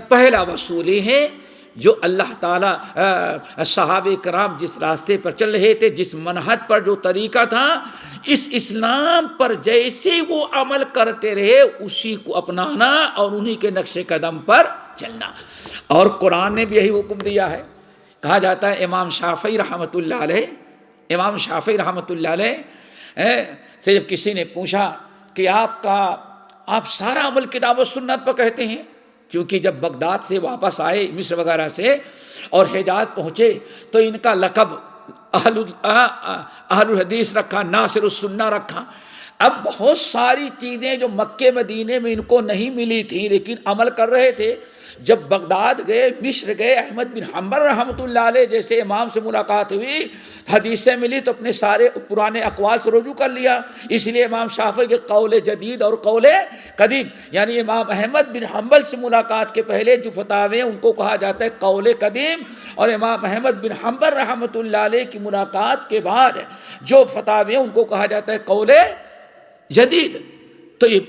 پہلا اصول یہ ہے جو اللہ تعالیٰ صحابہ کرام جس راستے پر چل رہے تھے، جس منہج پر جو طریقہ تھا، اس اسلام پر جیسے وہ عمل کرتے رہے اسی کو اپنانا اور انہی کے نقش قدم پر چلنا۔ اور قرآن نے بھی یہی حکم دیا ہے۔ کہا جاتا ہے امام شافعی رحمۃ اللہ علیہ سے جب کسی نے پوچھا کہ آپ سارا عمل کتاب و سنت پر کہتے ہیں، کیونکہ جب بغداد سے واپس آئے مصر وغیرہ سے اور حجاز پہنچے تو ان کا لقب اہل الحدیث رکھا، ناصر السنہ رکھا۔ اب بہت ساری چیزیں جو مکے مدینے میں ان کو نہیں ملی تھیں لیکن عمل کر رہے تھے، جب بغداد گئے، مصر گئے، احمد بن حنبل رحمۃ اللہ علیہ جیسے امام سے ملاقات ہوئی، حدیثیں ملی تو اپنے سارے پرانے اقوال سے رجوع کر لیا۔ اس لیے امام شافعی کے قول جدید اور قول قدیم، یعنی امام احمد بن حنبل سے ملاقات کے پہلے جو فتاوے ان کو کہا جاتا ہے قول قدیم، اور امام احمد بن حنبل رحمۃ اللہ علیہ کی ملاقات کے بعد جو فتاوے ان کو کہا جاتا ہے قول جدید۔ تو یہ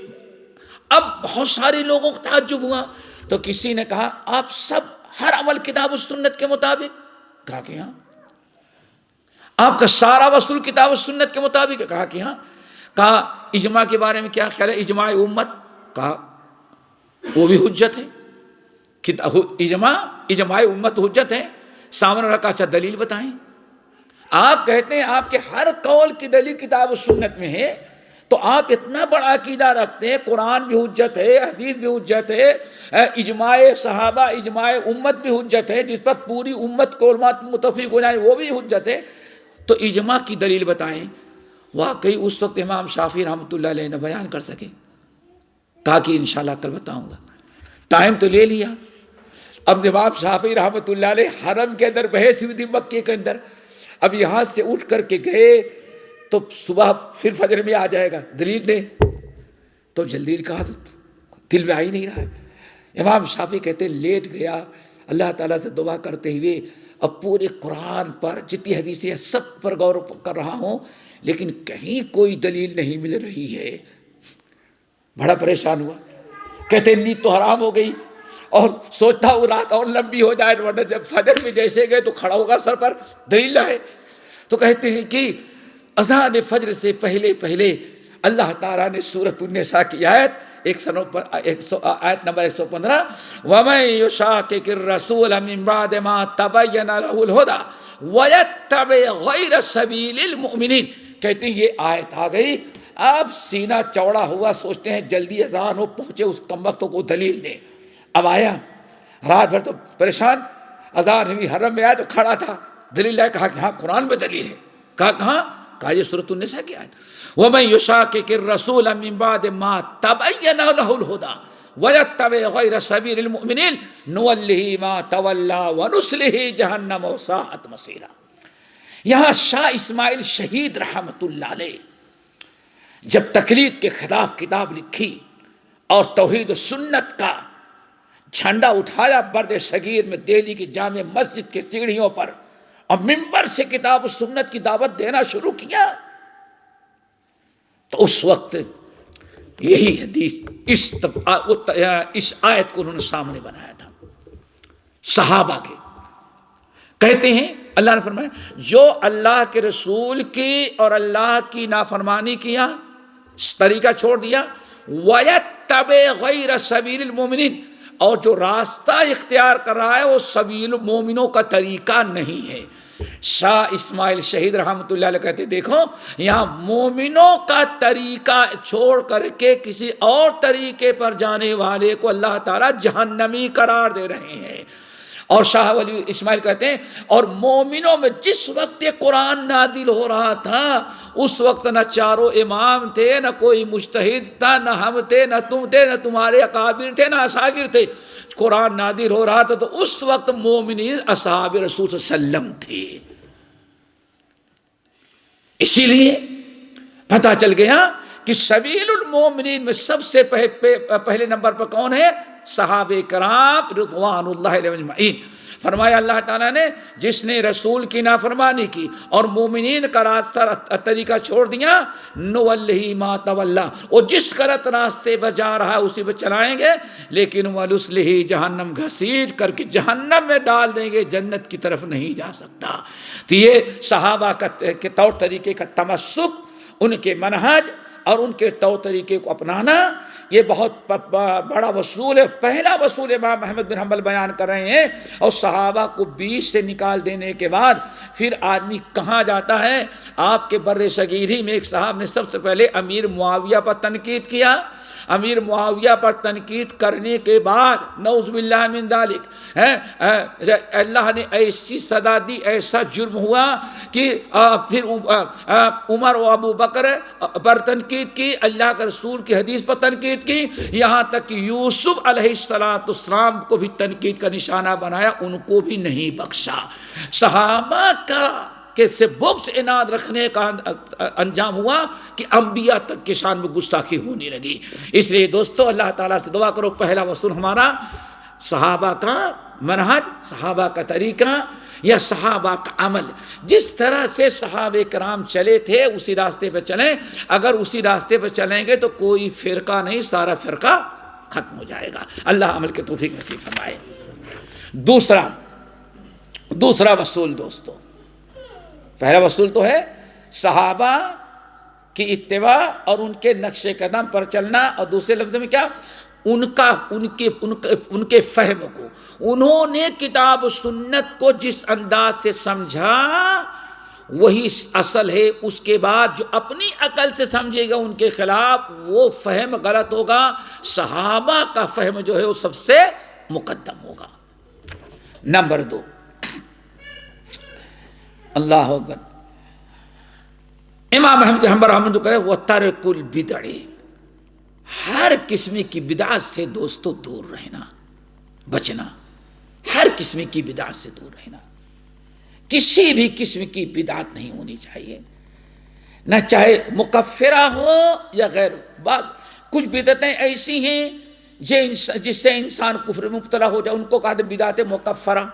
اب بہت سارے لوگوں کو تعجب ہوا، تو کسی نے کہا آپ سب ہر عمل کتاب و سنت کے مطابق؟ کہا کہ ہاں۔ آپ کا سارا اصول کتاب و سنت کے مطابق ہے؟ کہا کہ ہاں۔ کہا اجماع کے بارے میں کیا خیال ہے؟ اجماع امت؟ کہا وہ بھی حجت ہے۔ اجماع امت حجت ہے۔ سامنے رکھا اچھا دلیل بتائیں۔ آپ کہتے ہیں آپ کے ہر قول کی دلیل کتاب و سنت میں ہے، تو آپ اتنا بڑا عقیدہ رکھتے ہیں، قرآن بھی حجت ہے، حدیث بھی حجت ہے، اجماع صحابہ اجماع امت بھی حجت ہے، جس پر پوری امت کو علماء متفق ہو جائیں وہ بھی حجت ہے، تو اجماع کی دلیل بتائیں۔ واقعی اس وقت امام شافعی رحمۃ اللہ علیہ نے بیان کر سکے، تاکہ انشاءاللہ کل بتاؤں گا، ٹائم تو لے لیا۔ اب امام شافعی رحمۃ اللہ علیہ حرم کے اندر بحث ہوئی تھی مکے کے اندر، اب یہاں سے اٹھ کر کے گئے تو صبح پھر فجر میں آ جائے گا، دلیل دیں، تو جلدی کہا دل میں آ ہی نہیں رہا ہے۔ امام شافعی کہتے لیٹ گیا اللہ تعالیٰ سے دعا کرتے ہوئے، اب پورے قرآن پر جتنی حدیثیں ہیں سب پر غور کر رہا ہوں، لیکن کہیں کوئی دلیل نہیں مل رہی ہے۔ بڑا پریشان ہوا، کہتے نیند تو حرام ہو گئی، اور سوچتا ہوں رات اور لمبی ہو جائے، ورنہ جب فجر میں جیسے گئے تو کھڑا ہوگا سر پر، دلیل ہے۔ تو کہتے ہیں کہ اذان فجر سے پہلے پہلے اللہ تعالیٰ نے سورۃ النساء کی آیت آیت نمبر 115 وَمَن يُشَاقِقِ الرَّسُولَ مِن بَعْدِ مَا تَبَيَّنَ لَهُ الْهُدَىٰ وَيَتَّبِعْ غَيْرَ سَبِيلِ الْمُؤْمِنِينَ، کہتے ہیں یہ آیت آ گئی، آپ سینہ چوڑا ہوا سوچتے ہیں جلدی اذان ہو پہنچے، اس کمبختوں کو دلیل دیں۔ اب آیا رات بھر تو پریشان، اذان ہوئی حرم میں آیا تو کھڑا تھا، دلیل ہے، کہا کہ ہاں قرآن میں دلیل ہے، کہاں؟ کہا یہ سورۃ النساء کی آیت وَمَن يُشَاقِقِ الرَّسُولَ مِن بَعْدِ مَا تَبَيَّنَ لَهُ الْهُدَىٰ وَيَتَّبِعْ غَيْرَ سَبِيلِ الْمُؤْمِنِينَ نُوَلِّهِ مَا تَوَلَّىٰ وَنُصْلِهِ جَهَنَّمَ وَسَاءَتْ مَصِيرًا۔ یہاں شاہ اسماعیل شہید رحمت اللہ علیہ جب تقلید کے خلاف کتاب لکھی اور توحید و سنت کا جھنڈا اٹھایا برد صغیر میں دہلی کی جامع مسجد کے سیڑھیوں پر، اور ممبر سے کتاب و سنت کی دعوت دینا شروع کیا، تو اس وقت یہی حدیث اس آیت کو انہوں نے سامنے بنایا تھا صحابہ کے۔ کہتے ہیں اللہ نے فرمایا جو اللہ کے رسول کی اور اللہ کی نافرمانی کیا، طریقہ چھوڑ دیا، وَيَتَّبِعْ غَيْرَ سَبِيلِ الْمُؤْمِنِينَ، اور جو راستہ اختیار کر رہا ہے وہ سبیل مومنوں کا طریقہ نہیں ہے۔ شاہ اسماعیل شہید رحمت اللہ علیہ کہتے دیکھو یہاں مومنوں کا طریقہ چھوڑ کر کے کسی اور طریقے پر جانے والے کو اللہ تعالیٰ جہنمی قرار دے رہے ہیں۔ اور شاہ ولی اسماعیل کہتے ہیں اور مومنوں میں جس وقت یہ قرآن نازل ہو رہا تھا اس وقت نہ چاروں امام تھے، نہ کوئی مجتہد تھا، نہ ہم تھے، نہ تم تھے، نہ تمہارے اکابر تھے، نہ اصاغر تھے۔ قرآن نازل ہو رہا تھا تو اس وقت مومنین اصحاب رسول صلی اللہ علیہ وسلم تھے۔ اسی لیے پتہ چل گیا کہ سبیل المومنین میں سب سے پہلے نمبر پر کون ہے؟ صحابہ کرام رضوان اللہ علیہم اجمعین۔ فرمایا اللہ تعالیٰ نے جس نے رسول کی نافرمانی کی اور مومنین کا راستہ طریقہ چھوڑ دیا، نوَلِّهِ مَا تَوَلَّىٰ، وہ جس کرت راستے پر جا رہا ہے اسی پہ چلائیں گے، لیکن وَنُصْلِهِ جہنم، گھسیٹ کر کے جہنم میں ڈال دیں گے، جنت کی طرف نہیں جا سکتا۔ تو یہ صحابہ کے طور طریقے کا تمسک، ان کے منہج اور ان کے طور طریقے کو اپنانا، یہ بہت بڑا وصول ہے۔ پہلا وصول امام احمد بن حنبل بیان کر رہے ہیں، اور صحابہ کو بیچ سے نکال دینے کے بعد پھر آدمی کہاں جاتا ہے؟ آپ کے بر صغیر ہی میں ایک صاحب نے سب سے پہلے امیر معاویہ پر تنقید کیا۔ امیر معاویہ پر تنقید کرنے کے بعد نعوذ باللہ من ذالک اللہ نے ایسی سزا دی، ایسا جرم ہوا کہ پھر عمر و ابو بکر پر تنقید کی، اللہ کے رسول کی حدیث پر تنقید کی، یہاں تک کہ یوسف علیہ السلام کو بھی تنقید کا نشانہ بنایا، ان کو بھی نہیں بخشا۔ صحابہ کا کہ سے بغض عناد رکھنے کا انجام ہوا کہ انبیاء تک کے شان میں گستاخی ہونے لگی۔ اس لیے دوستو اللہ تعالیٰ سے دعا کرو پہلا وصول ہمارا صحابہ کا منہج، صحابہ کا طریقہ یا صحابہ کا عمل، جس طرح سے صحابہ کرام چلے تھے اسی راستے پہ چلیں۔ اگر اسی راستے پہ چلیں گے تو کوئی فرقہ نہیں، سارا فرقہ ختم ہو جائے گا۔ اللہ عمل کے توفیق نصیب فرمائے۔ دوسرا وصول دوستو، پہلا وصول تو ہے صحابہ کی اتباع اور ان کے نقش قدم پر چلنا، اور دوسرے لفظ میں کیا؟ ان کے فہم کو، انہوں نے کتاب و سنت کو جس انداز سے سمجھا وہی اصل ہے. اس کے بعد جو اپنی عقل سے سمجھے گا ان کے خلاف وہ فہم غلط ہوگا. صحابہ کا فہم جو ہے وہ سب سے مقدم ہوگا. نمبر 2، اللہ اکبر، امام احمد حنبل رحمۃ اللہ علیہ وَتَرْكُ الْبِدْعِ، ہر قسم کی بدعت سے دوستو دور رہنا، بچنا. ہر قسم کی بدعت سے دور رہنا. کسی بھی قسم کی بدعت نہیں ہونی چاہیے، نہ چاہے مکفرہ ہو یا غیر. کچھ بدعتیں ایسی ہیں جس سے انسان کفر میں مبتلا ہو جائے، ان کو کہتے ہیں بدعت مکفرہ.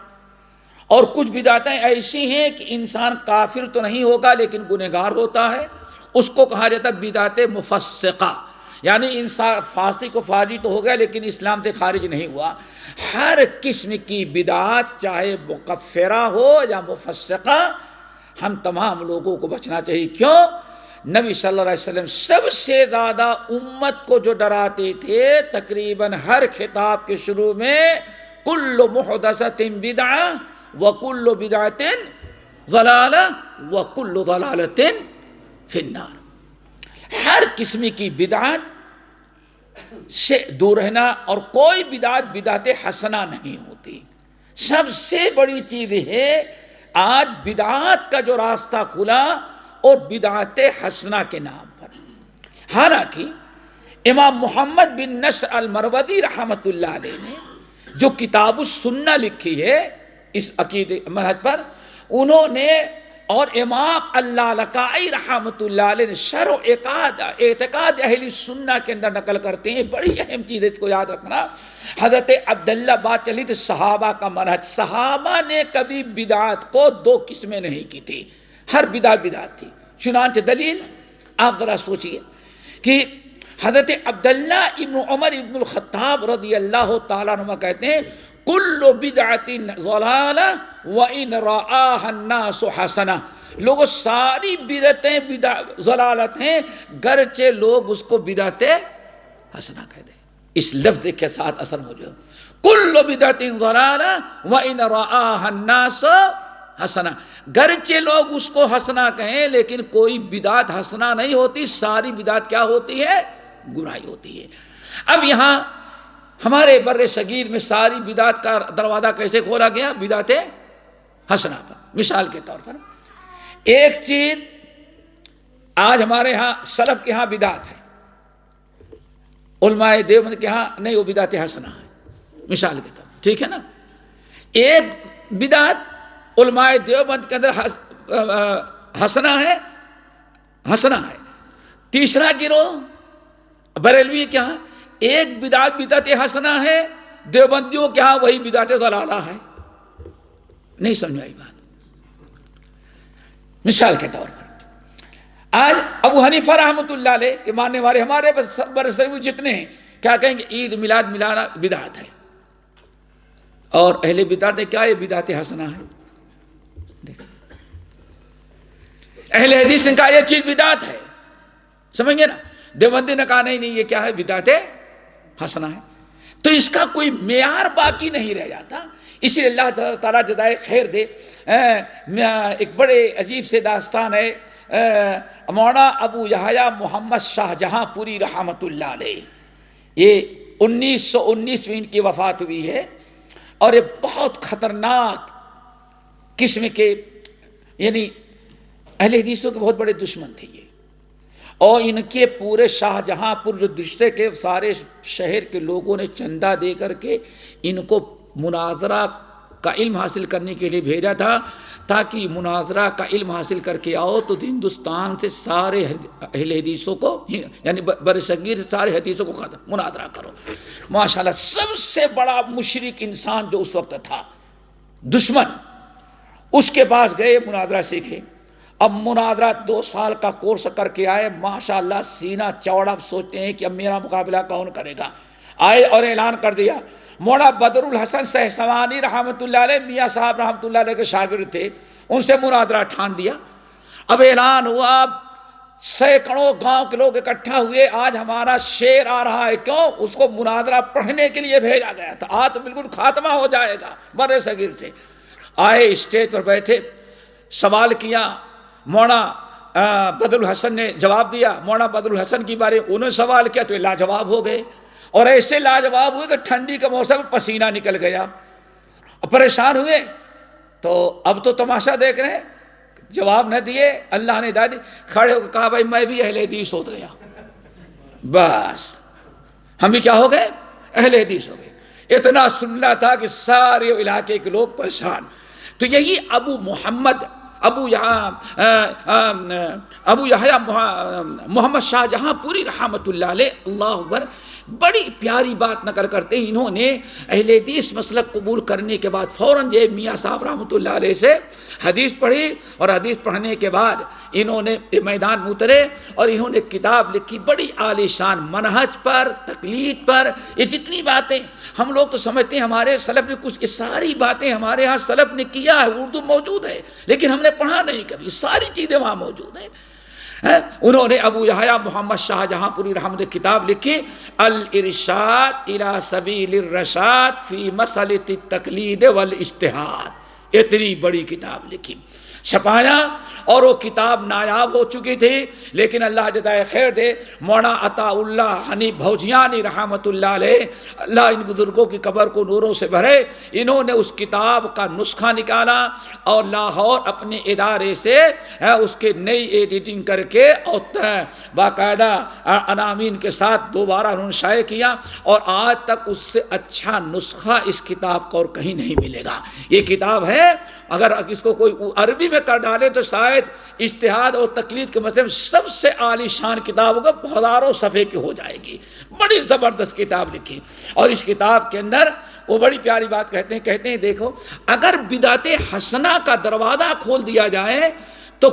اور کچھ بدعتیں ایسی ہیں کہ انسان کافر تو نہیں ہوگا لیکن گنہگار ہوتا ہے، اس کو کہا جاتا ہے بدعت مفسقہ. یعنی انسان فاسق و فاجر تو ہو گیا لیکن اسلام سے خارج نہیں ہوا. ہر قسم کی بدعت چاہے مکفرہ ہو یا مفسقہ، ہم تمام لوگوں کو بچنا چاہیے. کیوں؟ نبی صلی اللہ علیہ وسلم سب سے زیادہ امت کو جو ڈراتے تھے، تقریباً ہر خطاب کے شروع میں کل محدثۃ بدعہ وکل بدعۃ ضلالہ وکل ضلالۃ فی النار. ہر قسم کی بدعت سے دور رہنا، اور کوئی بدعت حسنہ نہیں ہوتی. سب سے بڑی چیز ہے آج بدعات کا جو راستہ کھلا اور بدعت حسنہ کے نام پر. حالانکہ امام محمد بن نصر المروزی رحمۃ اللہ علیہ نے جو کتاب السنہ لکھی ہے اس عقیدے منہج پر، انہوں نے، اور امام اللالکائی رحمۃ اللہ علیہ نے شرح اعتقاد اہل سنہ کے اندر نقل کرتے ہیں. بڑی اہم چیز ہے، اس کو یاد رکھنا. حضرت عبداللہ بات چلی تھی صحابہ کا منہج. صحابہ نے کبھی بدعات کو 2 قسمیں نہیں کی تھی، ہر بدعت تھی. چنانچہ دلیل آپ ذرا سوچئے کہ حضرت عبداللہ ابن عمر ابن الخطاب رضی اللہ تعالیٰ عنہ کہتے ہیں کل بدعت ضلالہ وان رآها الناس حسنہ. لوگوں ساری بدعتیں ضلالت ہیں گرچہ لوگ اس کو بدعت حسنہ کہہ دیں. اس لفظ کے ساتھ اثر ہو جائے، کل بدعت ضلالہ وان رآها الناس حسنہ. گرچہ لوگ اس کو حسنہ کہیں لیکن کوئی بدعت حسنہ نہیں ہوتی، ساری بدعت کیا ہوتی ہے؟ گناہی ہوتی ہے. اب یہاں ہمارے بر صغیر میں ساری بدعت کا دروازہ کیسے کھولا گیا؟ بدعت حسنہ پر. مثال کے طور پر ایک چیز آج ہمارے ہاں سلف کے ہاں بدعت ہے، علماء دیوبند کے ہاں نہیں، وہ بدعت حسنہ ہے. مثال کے طور پر، ٹھیک ہے نا. ایک بدعت علماء دیوبند کے اندر حسنہ ہے. تیسرا گروہ بریلوی کے ہاں ایک بدعت حسنہ ہے، دیوبندیوں کے ہاں وہی بدعت ضلالہ ہے. نہیں سمجھ آئی بات؟ مثال کے طور پر آج ابو حنیفہ رحمۃ اللہ علیہ کے ماننے والے ہمارے برسر جتنے ہیں کیا کہیں گے؟ عید میلاد ملانا بدعت ہے. اور اہل بدعت کیا یہ بدعت حسنہ ہے. اہل حدیث نے کہا یہ چیز بدعت ہے، سمجھ گے نا. دیوبندی نے کہا نہیں یہ کیا ہے؟ بدعت حسنہ ہے. تو اس کا کوئی معیار باقی نہیں رہ جاتا. اسی لیے اللہ تعالیٰ جزائے خیر دے. ایک بڑے عجیب سے داستان ہے. مولانا ابو یحییٰ محمد شاہ جہاں پوری رحمۃ اللہ علیہ، یہ 1919 میں ان کی وفات ہوئی ہے. اور یہ بہت خطرناک قسم کے، یعنی اہل حدیثوں کے بہت بڑے دشمن تھے یہ. اور ان کے پورے شاہ جہاں پور جو رشتے کے سارے شہر کے لوگوں نے چندہ دے کر کے ان کو مناظرہ کا علم حاصل کرنے کے لیے بھیجا تھا، تاکہ مناظرہ کا علم حاصل کر کے آؤ تو ہندوستان سے سارے اہل حدیثوں کو، یعنی برصغیر سے سارے حدیثوں کو ختم مناظرہ کرو. ماشاءاللہ سب سے بڑا مشرک انسان جو اس وقت تھا، دشمن، اس کے پاس گئے، مناظرہ سیکھے. اب مناظرہ 2 سال کا کورس کر کے آئے، ماشاءاللہ سینہ چوڑا. اب سوچتے ہیں کہ اب میرا مقابلہ کون کرے گا. آئے اور اعلان کر دیا. مولانا بدر الحسن سہسوانی رحمۃ اللہ علیہ، میاں صاحب رحمۃ اللہ علیہ کے شاگرد تھے، ان سے مناظرہ ٹھان دیا. اب اعلان ہوا، سینکڑوں گاؤں کے لوگ اکٹھا ہوئے. آج ہمارا شیر آ رہا ہے. کیوں؟ اس کو مناظرہ پڑھنے کے لیے بھیجا گیا تھا. آج تو بالکل خاتمہ ہو جائے گا بر صغیر سے. آئے، اسٹیج پر بیٹھے، سوال کیا. مولانا بدر الحسن نے جواب دیا، مولانا بدر الحسن کی بارے انہوں نے سوال کیا تو یہ لاجواب ہو گئے، اور ایسے لاجواب ہوئے کہ ٹھنڈی کا موسم پسینہ نکل گیا، پریشان ہوئے۔ تو اب تو تماشا دیکھ رہے ہیں، جواب نہ دیے، اللہ نے ہدایت دی، کھڑے ہو کے کہا بھائی میں بھی اہل حدیث ہو گیا، بس ہم بھی کیا ہو گئے، اہل حدیث ہو گئے۔ اتنا سننا تھا کہ سارے علاقے کے لوگ پریشان۔ تو یہی ابو یحییٰ محمد شاہ جہاں پوری رحمۃ اللہ علیہ، اللہ اکبر، بڑی پیاری بات نقل کرتے ہیں۔ انہوں نے اہل حدیث مسلک قبول کرنے کے بعد فوراً یہ میاں صاحب رحمۃ اللہ علیہ سے حدیث پڑھی، اور حدیث پڑھنے کے بعد انہوں نے میدان میں اترے اور انہوں نے کتاب لکھی بڑی عالی شان منہج پر، تقلید پر۔ یہ جتنی باتیں ہم لوگ تو سمجھتے ہیں ہمارے سلف نے کچھ، یہ ساری باتیں ہمارے ہاں سلف نے کیا ہے، اردو موجود ہے لیکن ہم نے پڑھا نہیں کبھی، ساری چیزیں وہاں موجود ہیں۔ انہوں نے ابو یحییٰ محمد شاہ جہاں پوری رحمت کتاب لکھی، الارشاد الی سبیل الرشاد فی مسئلۃ التقلید والاجتہاد، اتنی بڑی کتاب لکھی، چھپایا، اور وہ کتاب نایاب ہو چکی تھی، لیکن اللہ جزائے خیر دے، مولانا عطا اللہ حنیف بھوجیانی رحمۃ اللہ علیہ، اللہ ان بزرگوں کی قبر کو نوروں سے بھرے، انہوں نے اس کتاب کا نسخہ نکالا اور لاہور اپنے ادارے سے اس کے نئی ایڈیٹنگ کر کے اور باقاعدہ عناوین کے ساتھ دوبارہ انہوں نے شائع کیا، اور آج تک اس سے اچھا نسخہ اس کتاب کا اور کہیں نہیں ملے گا۔ یہ کتاب ہے، اگر اس کو کوئی عربی میں کر ڈالے تو شاید اجتہاد اور تقلید کے مسئلے میں سب سے عالی شان کتاب ہوگا، ہزاروں صفحے کی ہو جائے گی، بڑی زبردست کتاب لکھی۔ اور اس کتاب کے اندر وہ بڑی پیاری بات کہتے ہیں دیکھو، اگر بدعت حسنہ کا دروازہ کھول دیا جائے تو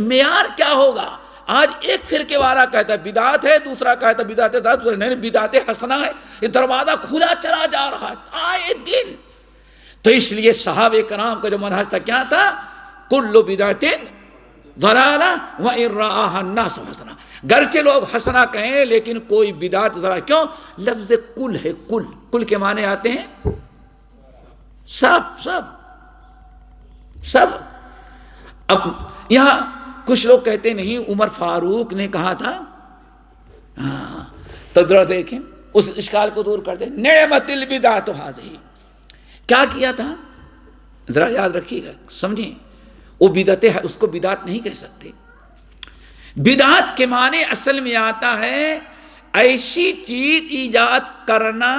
معیار کیا ہوگا؟ آج ایک فرقے والا کہتا ہے بدعت ہے، دوسرا کہتا ہے بدعت ہے، دوسرا نہیں بدعت حسنہ ہے، یہ دروازہ کھلا چلا جا رہا ہے آئے دن۔ تو اس لیے صحابہ کرام کا جو منہج تھا کیا تھا؟ کل بدعت ضلالہ وان رآها الناس حسنہ، گرچہ لوگ حسنہ کہیں لیکن کوئی بدعت ذرا، کیوں؟ لفظ کل ہے، کل کے معنی آتے ہیں سب۔ اب یہاں کچھ لوگ کہتے نہیں عمر فاروق نے کہا تھا، ہاں تو ذرا دیکھیں اس اشکال کو دور کر دیں، نعمت البدعۃ ھذہ، کیا کیا تھا ذرا یاد رکھیے گا، سمجھیں، وہ بدعت ہے، اس کو بدعت نہیں کہہ سکتے۔ بدعت کے معنی اصل میں آتا ہے ایسی چیز ایجاد کرنا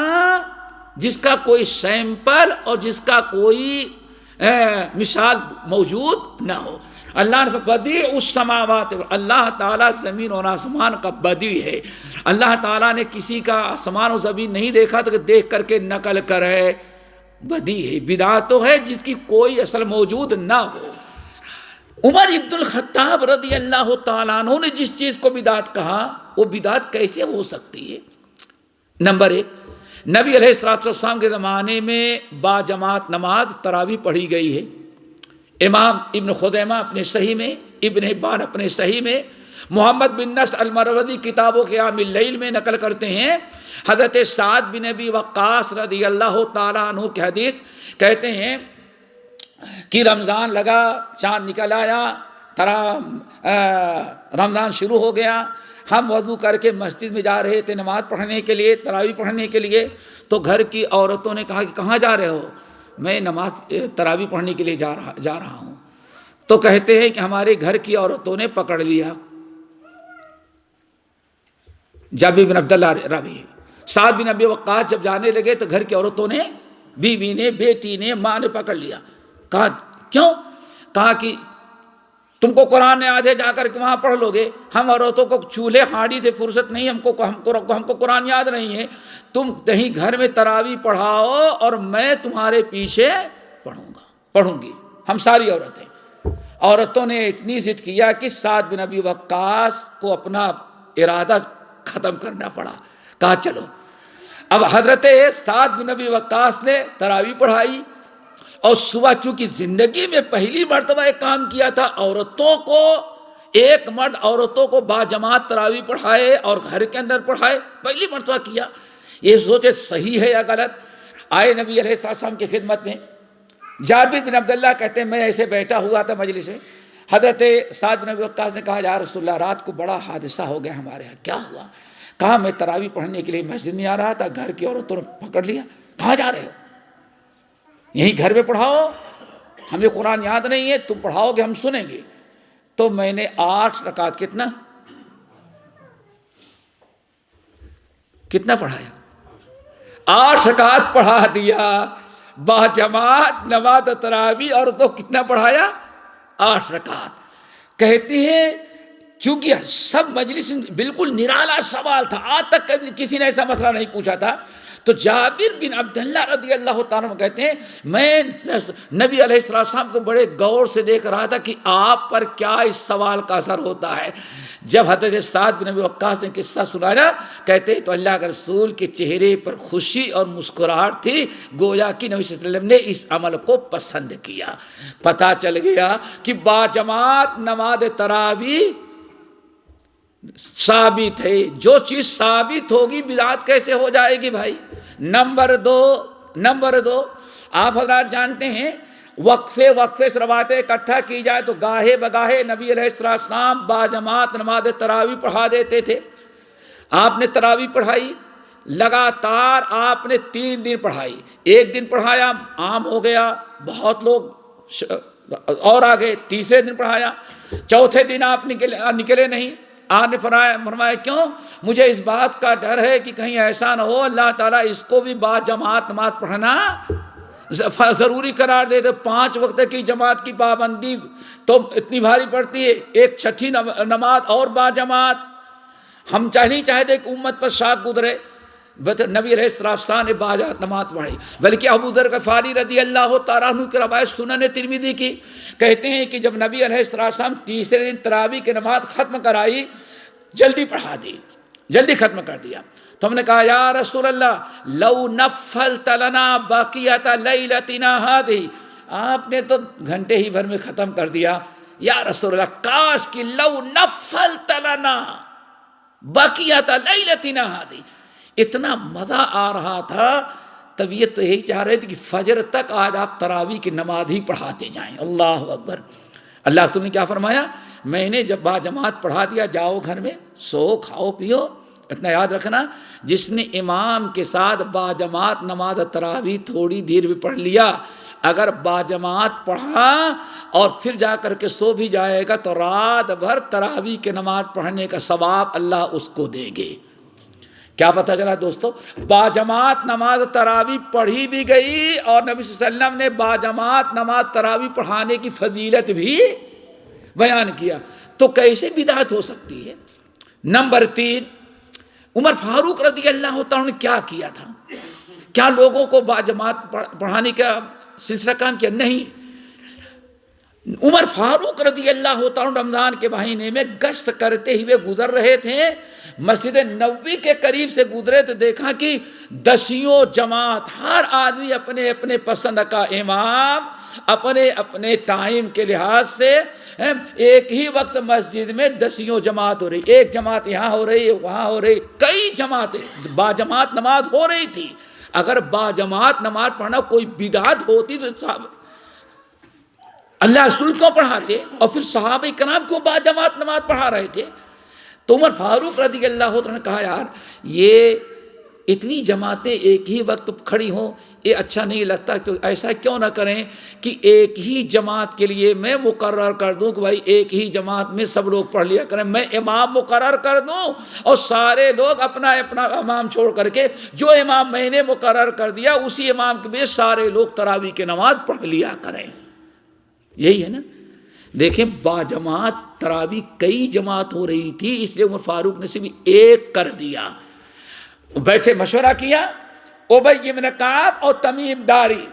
جس کا کوئی سیمپل اور جس کا کوئی مثال موجود نہ ہو۔ اللہ نے بدیع السماوات، اللہ تعالیٰ زمین اور آسمان کا بدیع ہے، اللہ تعالیٰ نے کسی کا آسمان و زمین نہیں دیکھا تو کہ دیکھ کر کے نقل کرے، بدیع ہے۔ بدعت تو ہے جس کی کوئی اصل موجود نہ ہو۔ عمر ابن الخطاب رضی اللہ تعالیٰ عنہ نے جس چیز کو بدعت کہا، وہ بدعت کیسے ہو سکتی ہے؟ نمبر ایک، نبی علیہ الصلوۃ والسلام کے زمانے میں با جماعت نماز تراویح پڑھی گئی ہے۔ امام ابن خزیمہ اپنے صحیح میں، ابن حبان اپنے صحیح میں، محمد بن نصر المروزی کتاب و قیام اللیل میں نقل کرتے ہیں، حضرت سعد بن ابی وقاص رضی اللہ تعالیٰ عنہ کی حدیث، کہتے ہیں کہ رمضان لگا، چاند نکل آیا، رمضان شروع ہو گیا، ہم وضو کر کے مسجد میں جا رہے تھے نماز پڑھنے کے لیے، تراویح پڑھنے کے لیے، تو گھر کی عورتوں نے کہا کہ کہاں جا رہے ہو؟ میں نماز تراویح پڑھنے کے لیے جا رہا ہوں۔ تو کہتے ہیں کہ ہمارے گھر کی عورتوں نے پکڑ لیا، جابر بن عبداللہ راوی، سعد بن ابی وقاص جب جانے لگے تو گھر کی عورتوں نے، بیوی نے، بیٹی نے، ماں نے پکڑ لیا، کہا کیوں؟ کہا کہ تم کو قرآن نے آدھے جا کر کے وہاں پڑھ لو گے، ہم عورتوں کو چولہے ہانڈی سے فرصت نہیں، ہم کو قرآن یاد نہیں ہے، تم کہیں گھر میں تراویح پڑھاؤ اور میں تمہارے پیچھے پڑھوں گی، ہم ساری عورتوں نے اتنی ضد کیا کہ سعد بن ابی وقاص کو اپنا ارادہ ختم کرنا پڑا، کہا چلو۔ اب حضرت سعد بن ابی وقاص نے تراویح پڑھائی، اور صبح چونکہ زندگی میں پہلی مرتبہ ایک کام کیا تھا، ایک مرد عورتوں کو باجماعت تراویح پڑھائے اور گھر کے اندر پڑھائے، پہلی مرتبہ کیا۔ یہ سوچے صحیح ہے یا غلط، آئے نبی علیہ السلام کی خدمت میں، جابر بن عبداللہ کہتے ہیں میں ایسے بیٹھا ہوا تھا مجلس میں، حضرت سعد بن ابی وقاص نے کہا یا رسول اللہ رات کو بڑا حادثہ ہو گیا ہمارے یہاں، کیا ہوا؟ کہا میں تراویح پڑھنے کے لیے مسجد میں آ رہا تھا، گھر کی عورتوں نے پکڑ لیا، کہاں جا رہے ہو؟ یہیں گھر میں پڑھاؤ، ہمیں قرآن یاد نہیں ہے، تم پڑھاؤ گے ہم سنیں گے۔ تو میں نے 8 رکعت کتنا پڑھایا؟ 8 رکعت پڑھا دیا با جماعت نماز تراویح، اور تو کتنا پڑھایا؟ 8 رکعت۔ کہتے ہیں چونکہ سب مجلس بالکل نرالا سوال تھا، آج تک کسی نے ایسا مسئلہ نہیں پوچھا تھا، تو جابر بن عبداللہ رضی اللہ تعالیٰ عنہ کہتے ہیں میں نبی علیہ السلام کو بڑے غور سے دیکھ رہا تھا کہ آپ پر کیا اس سوال کا اثر ہوتا ہے۔ جب حضرت سعد بن ابی وقاص نے قصہ سنایا، کہتے تو اللہ کے رسول کے چہرے پر خوشی اور مسکراہٹ تھی، گویا کہ نبی صلی اللہ علیہ وسلم نے اس عمل کو پسند کیا۔ پتہ چل گیا کہ باجماعت نماز تراویح ثابت ہے، جو چیز ثابت ہوگی بدعت کیسے ہو جائے گی بھائی؟ نمبر دو آپ حضرات جانتے ہیں وقفے سے روایتیں اکٹھا کی جائے تو گاہے بگاہے نبی علیہ السلام باجماعت نماز تراویح پڑھا دیتے تھے۔ آپ نے تراویح پڑھائی لگاتار، آپ نے 3 دن پڑھائی، ایک دن پڑھایا عام ہو گیا، بہت لوگ اور آگے، تیسرے دن پڑھایا، چوتھے دن آپ نکلے نہیں۔ آپ نے فرمایا کیوں؟ مجھے اس بات کا ڈر ہے کہ کہیں ایسا نہ ہو اللہ تعالیٰ اس کو بھی باجماعت نماز پڑھنا ضروری قرار دے۔ 5 وقت کی جماعت کی پابندی تو اتنی بھاری پڑتی ہے، ایک 6ٹھی نماز اور باجماعت۔ ہم نہیں چاہتے کہ امت پر شاک گزرے، نبی علیہ السلام نے باجماعت نماز پڑھی۔ بلکہ ابو ذر غفاری رضی اللہ تعالیٰ عنہ کی روایت سنن ترمذی کی، کہتے ہیں کہ جب نبی علیہ السلام تیسرے دن تراویح کی نماز ختم کرائی، جلدی پڑھا دی، جلدی ختم کر دیا، تو ہم نے کہا یا رسول اللہ لو نفلت لنا بقیۃ لیلتنا ہذہ، آپ نے تو گھنٹے ہی بھر میں ختم کر دیا، یا رسول اللہ کاش کہ لو نفلت لنا بقیۃ لیلتنا ہذہ، اتنا مزہ آ رہا تھا، طبیعت تو یہی چاہ رہے تھے کہ فجر تک آج آپ تراویح کی نماز ہی پڑھاتے جائیں۔ اللہ اکبر۔ اللہ رسول نے کیا فرمایا؟ میں نے جب باجماعت پڑھا دیا، جاؤ گھر میں سو کھاؤ پیو۔ اتنا یاد رکھنا، جس نے امام کے ساتھ باجماعت نماز تراویح تھوڑی دیر بھی پڑھ لیا، اگر باجماعت پڑھا اور پھر جا کر کے سو بھی جائے گا تو رات بھر تراویح کی نماز پڑھنے کا ثواب اللہ اس کو دے گے۔ کیا پتہ چلا دوستو؟ باجماعت نماز تراویح پڑھی بھی گئی، اور نبی صلی اللہ علیہ وسلم نے باجماعت نماز تراویح پڑھانے کی فضیلت بھی بیان کیا، تو کیسے بدعت ہو سکتی ہے؟ نمبر 3، عمر فاروق رضی اللہ تعالیٰ نے کیا کیا تھا؟ کیا لوگوں کو باجماعت پڑھانے کا سلسلہ کام کیا؟ نہیں۔ عمر فاروق رضی اللہ تعالیٰ رمضان کے مہینے میں گشت کرتے ہوئے گزر رہے تھے، مسجد نبوی کے قریب سے گزرے تو دیکھا کہ 10 جماعت، ہر آدمی اپنے اپنے پسند کا امام اپنے اپنے ٹائم کے لحاظ سے ایک ہی وقت مسجد میں 10 جماعت ہو رہی، ایک جماعت یہاں ہو رہی، وہاں ہو رہی، کئی جماعتیں باجماعت نماز ہو رہی تھی۔ اگر باجماعت نماز پڑھنا کوئی بدعت ہوتی تو اللہ رسول کیوں پڑھاتے، اور پھر صحابہ کرام کیوں باجماعت نماز پڑھا رہے تھے؟ تو عمر فاروق رضی اللہ عنہ نے کہا یار یہ اتنی جماعتیں ایک ہی وقت کھڑی ہوں، یہ اچھا نہیں لگتا، تو ایسا کیوں نہ کریں کہ ایک ہی جماعت کے لیے میں مقرر کر دوں کہ بھائی ایک ہی جماعت میں سب لوگ پڑھ لیا کریں، میں امام مقرر کر دوں اور سارے لوگ اپنا اپنا امام چھوڑ کر کے جو امام میں نے مقرر کر دیا اسی امام کے بیچ سارے لوگ تراویح کی نماز پڑھ لیا کریں۔ یہی ہے نا؟ دیکھیں باجماعت تراویح کئی جماعت ہو رہی تھی، اس لیے عمر فاروق نے صرف ایک کر دیا۔ بیٹھے مشورہ کیا، ابی بن کعب اور تمیم داری،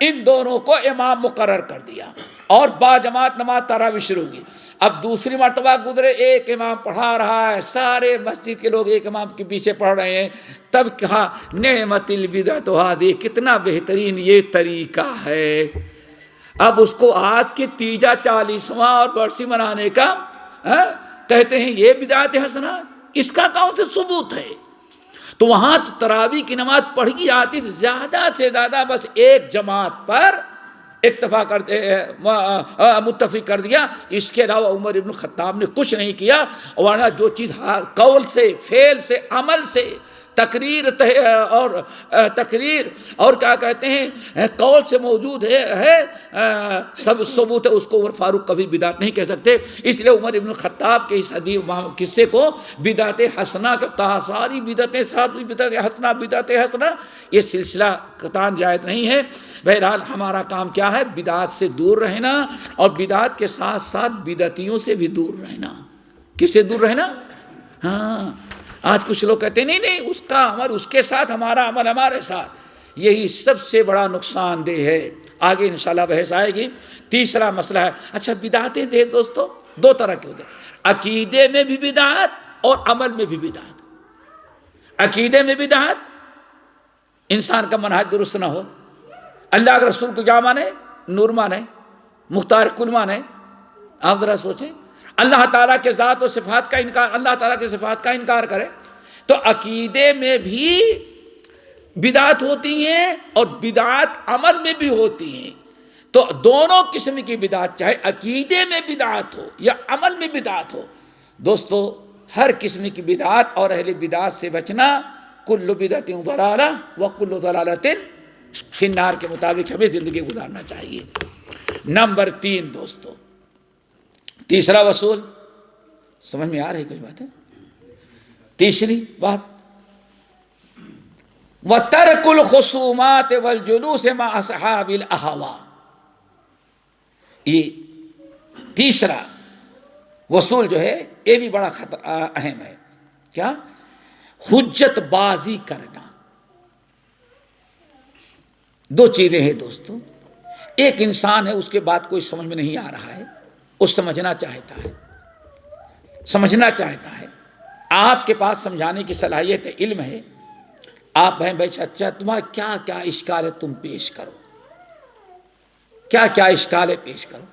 ان دونوں کو امام مقرر کر دیا اور باجماعت نماز تراویح شروع ہوئی۔ اب دوسری مرتبہ گزرے، ایک امام پڑھا رہا ہے، سارے مسجد کے لوگ ایک امام کے پیچھے پڑھ رہے ہیں، تب کہا نعمت البدعۃ ھذہ، کتنا بہترین یہ طریقہ ہے۔ اب اس کو آج کے تیجا 40واں اور برسی منانے کا کہتے ہیں یہ بدعت حسنہ، اس کا کون سے ثبوت ہے؟ تو وہاں تو تراویح کی نماز پڑھی جاتی تھی زیادہ سے زیادہ بس ایک جماعت پر اکتفا کر متفق کر دیا، اس کے علاوہ عمر ابن خطاب نے کچھ نہیں کیا، ورنہ جو چیز قول سے، فعل سے، عمل سے، تقریر اور کیا کہتے ہیں قول سے موجود ہے سب ثبوت ہے، اس کو عمر فاروق کبھی بدعت نہیں کہہ سکتے۔ اس لیے عمر ابن خطاب کے اس قصے کو بدعت حسنہ کا، ساری بدعتیں، ساری بدعت حسنہ، بدعت حسنہ، یہ سلسلہ قطعاً جائز نہیں ہے۔ بہرحال ہمارا کام کیا ہے؟ بدعت سے دور رہنا، اور بدعت کے ساتھ ساتھ بدعتیوں سے بھی دور رہنا۔ کس سے دور رہنا؟ ہاں، آج کچھ لوگ کہتے ہیں نہیں اس کا عمل اس کے ساتھ، ہمارا عمل ہمارے ساتھ، یہی سب سے بڑا نقصان دہ ہے۔ آگے انشاءاللہ بحث آئے گی۔ تیسرا مسئلہ ہے، اچھا بدعتیں دیکھ دوستو دو طرح کے ہوتے ہیں، عقیدے میں بھی بدعت اور عمل میں بھی بدعت۔ عقیدے میں بدعت، انسان کا منہج درست نہ ہو، اللہ کے رسول کو کیا مانے؟ نور مانے، مختار کل مانے۔ آپ ذرا سوچیں، اللہ تعالیٰ کے ذات و صفات کا انکار، اللہ تعالیٰ کے صفات کا انکار کرے تو عقیدے میں بھی بدعت ہوتی ہیں اور بدعت عمل میں بھی ہوتی ہیں۔ تو دونوں قسم کی بدعت، چاہے عقیدے میں بدعت ہو یا عمل میں بدعت ہو، دوستو ہر قسم کی بدعت اور اہل بدعت سے بچنا، کل بدعت ضلالہ وکل ضلالۃ فی النار کے مطابق ہمیں زندگی گزارنا چاہیے۔ نمبر 3 دوستو، تیسرا اصول، سمجھ میں آ رہی کوئی بات ہے؟ تیسری بات، وَتَرْكُ الْخُصُومَاتِ وَالْجُلُوسِ مَعَ أَصْحَابِ الْأَهْوَاءِ، یہ تیسرا اصول جو ہے یہ بھی بڑا اہم ہے۔ کیا؟ حجت بازی کرنا۔ دو چیزیں ہیں دوستو، ایک انسان ہے، اس کے بات کوئی سمجھ میں نہیں آ رہا ہے، وہ سمجھنا چاہتا ہے، آپ کے پاس سمجھانے کی صلاحیت ہے، علم ہے، آپ بہن بھائی اچھا تمہارا کیا کیا اشکال ہے تم پیش کرو، کیا کیا اشکال ہے پیش کرو،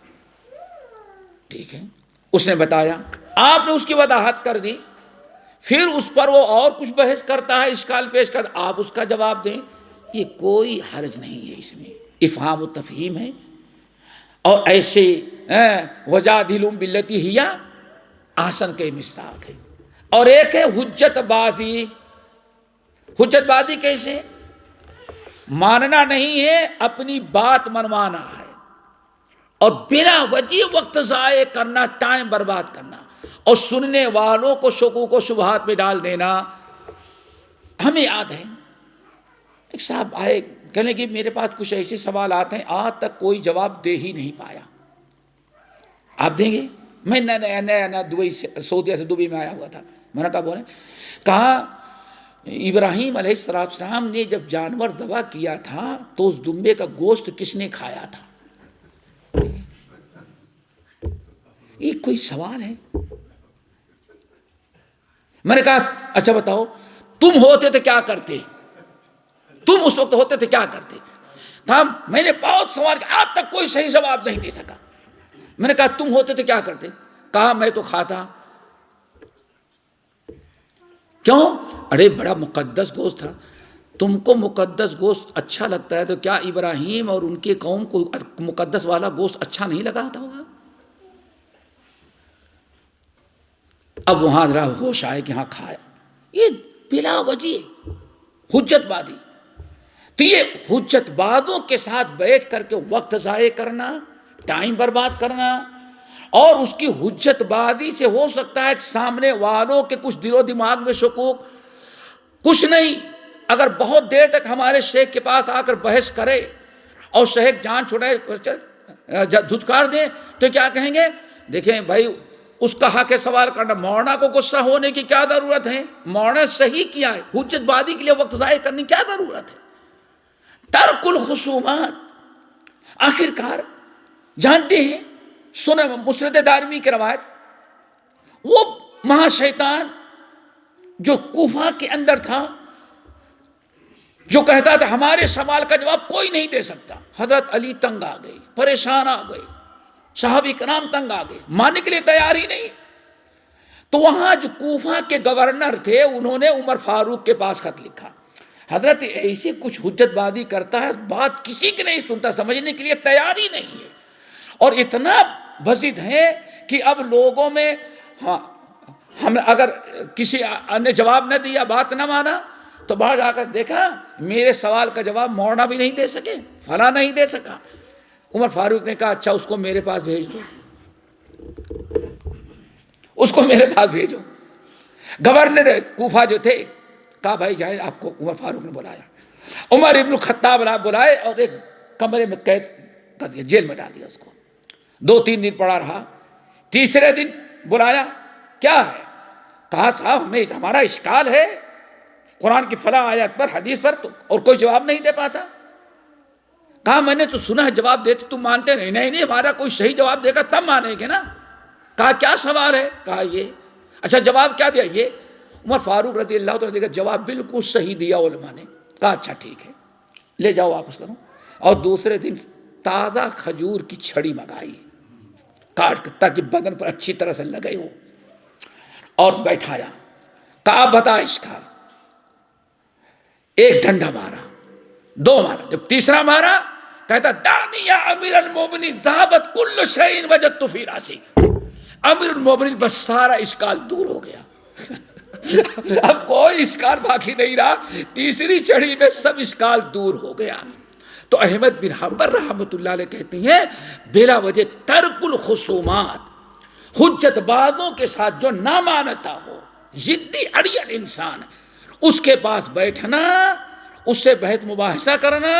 ٹھیک ہے، اس نے بتایا، آپ نے اس کی وضاحت کر دی، پھر اس پر وہ اور کچھ بحث کرتا ہے، اشکال پیش کرتا ہے، آپ اس کا جواب دیں، یہ کوئی حرج نہیں ہے، اس میں افہام و تفہیم ہے، اور ایسے وجادلہم باللتی ہی احسن کے مصداق ہے۔ اور ایک ہے حجت بازی۔ حجت بازی کیسے؟ ماننا نہیں ہے، اپنی بات منوانا ہے، اور بلا وجہ وقت ضائع کرنا، ٹائم برباد کرنا، اور سننے والوں کو شکوک و شبہات میں ڈال دینا۔ ہمیں یاد ہے ایک صاحب آئے، کہنے کہ میرے پاس کچھ ایسے سوالات ہیں، آج تک کوئی جواب دے ہی نہیں پایا، آپ دیں گے؟ میں نیا دبئی سے، سعودیہ سے دبئی میں آیا ہوا تھا، میں نے کہا بولے، کہا ابراہیم علیہ السلام نے جب جانور ذبح کیا تھا تو اس دمبے کا گوشت کس نے کھایا تھا؟ یہ کوئی سوال ہے؟ میں نے کہا اچھا بتاؤ تم ہوتے تو کیا کرتے، تم اس وقت ہوتے تو کیا کرتے؟ میں نے بہت سوال کیا، آج تک کوئی صحیح جواب نہیں دے سکا۔ میں نے کہا تم ہوتے تو کیا کرتے؟ کہا میں تو کھاتا۔ کیوں؟ ارے بڑا مقدس گوشت تھا۔ تم کو مقدس گوشت اچھا لگتا ہے تو کیا ابراہیم اور ان کے قوم کو مقدس والا گوشت اچھا نہیں لگا تھا ہوگا؟ اب وہاں ذرا ہوش آئے کہ ہاں کھایا، یہ بلا وجہ حجت بازی۔ تو یہ حجت بازوں کے ساتھ بیٹھ کر کے وقت ضائع کرنا، ٹائم برباد کرنا، اور اس کی حجت بازی سے ہو سکتا ہے کہ سامنے والوں کے کچھ دل و دماغ میں شکوک، کچھ نہیں، اگر بہت دیر تک ہمارے شیخ کے پاس آ کر بحث کرے اور شیخ جان چھوڑے دھتکار دیں تو کیا کہیں گے؟ دیکھیں بھائی اس کا حق ہے سوال کرنا، مولانا کو غصہ ہونے کی کیا ضرورت ہے؟ مولانا صحیح کیا ہے، حجت بازی کے لیے وقت ضائع کرنے کی کیا ضرورت ہے؟ ترک الخصومات۔ آخر کار جانتے ہیں سنن مسند دارمی کی روایت، وہ مہا شیطان جو کوفہ کے اندر تھا، جو کہتا تھا ہمارے سوال کا جواب کوئی نہیں دے سکتا، حضرت علی تنگ آ گئی، پریشان آ گئی، صحابہ کرام تنگ آ گئے، ماننے کے لیے تیار ہی نہیں۔ تو وہاں جو کوفہ کے گورنر تھے انہوں نے عمر فاروق کے پاس خط لکھا، حضرت ایسی کچھ حجت بازی کرتا ہے، بات کسی کی نہیں سنتا، سمجھنے کے لیے تیار ہی نہیں ہے، اور اتنا بزد ہے کہ اب لوگوں میں ہم اگر کسی نے جواب نہ دیا، بات نہ مانا، تو باہر جا کر دیکھا میرے سوال کا جواب مولانا بھی نہیں دے سکے، فلاں نہیں دے سکا۔ عمر فاروق نے کہا اچھا اس کو میرے پاس بھیج دو، اس کو میرے پاس بھیجو۔ گورنر کوفہ جو تھے کہا بھائی جائے، آپ کو عمر فاروق نے بلایا، عمر ابن الخطاب بلائے اور ایک کمرے میں قید کر دیا، جیل میں ڈال دیا اس کو۔ 2-3 دن پڑا رہا، تیسرے دن بلایا، کیا ہے؟ کہا صاحب ہمیں ہمارا اشکال ہے قرآن کی فلاں آیت پر، حدیث پر، تو اور کوئی جواب نہیں دے پاتا۔ کہا میں نے تو سنا ہے جواب دیتے تم مانتے نہیں۔ نہیں ہمارا کوئی صحیح جواب دے گا تب مانیں گے نا۔ کہا کیا سوال ہے؟ کہا یہ۔ اچھا جواب کیا دیا؟ یہ۔ عمر فاروق رضی اللہ تعالیٰ کا جواب بالکل صحیح دیا علماء نے۔ کہا اچھا ٹھیک ہے لے جاؤ واپس کرو، اور دوسرے دن تازہ کھجور کی چھڑی منگائی کاٹ کر تاکہ بدن پر اچھی طرح سے لگے ہو، اور بیٹھایا۔ کہا بتا اشکال۔ ایک ڈنڈا مارا، 2 مارا، جب تیسرا مارا کہتا دانی یا امیر المومنین ذہبت کل شیء وجدت فی راسی۔ امیر المومنین بس سارا اشکال دور ہو گیا، اب کوئی اشکال باقی نہیں رہا، تیسری چڑھی میں سب اشکال دور ہو گیا۔ تو احمد بن حنبل رحمۃ اللہ علیہ کہتے ہیں بلا وجہ ترک الخصومات، حجت بازوں کے ساتھ جو نہ مانتا ہو، ضدی اڑیل انسان، اس کے پاس بیٹھنا، اس سے بحث مباحثہ کرنا،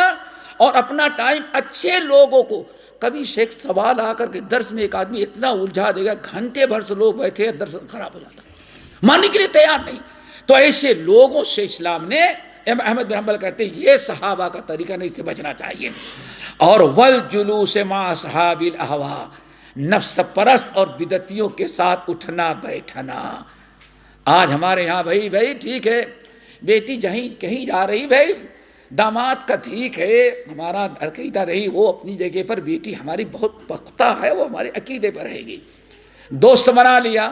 اور اپنا ٹائم اچھے لوگوں کو، کبھی شیخ سوال آ کر کے درس میں ایک آدمی اتنا الجھا دے گا گھنٹے بھر سے لوگ بیٹھے ہیں، درس خراب ہو جاتا ہے، ماننے کے لیے تیار نہیں۔ تو ایسے لوگوں سے اسلام نے، احمد بن حنبل کہتے ہیں یہ صحابہ کا طریقہ نہیں، سے بچنا چاہیے۔ اور والجلوس مع اصحاب الاہواء، نفس پرست اور بدعتیوں کے ساتھ اٹھنا بیٹھنا۔ آج ہمارے یہاں بھائی ٹھیک ہے بیٹی کہیں جا رہی، بھائی داماد کا ٹھیک ہے، ہمارا عقیدہ رہی وہ اپنی جگہ پر، بیٹی ہماری بہت پختہ ہے، وہ ہمارے عقیدے پر رہے گی، دوست بنا لیا،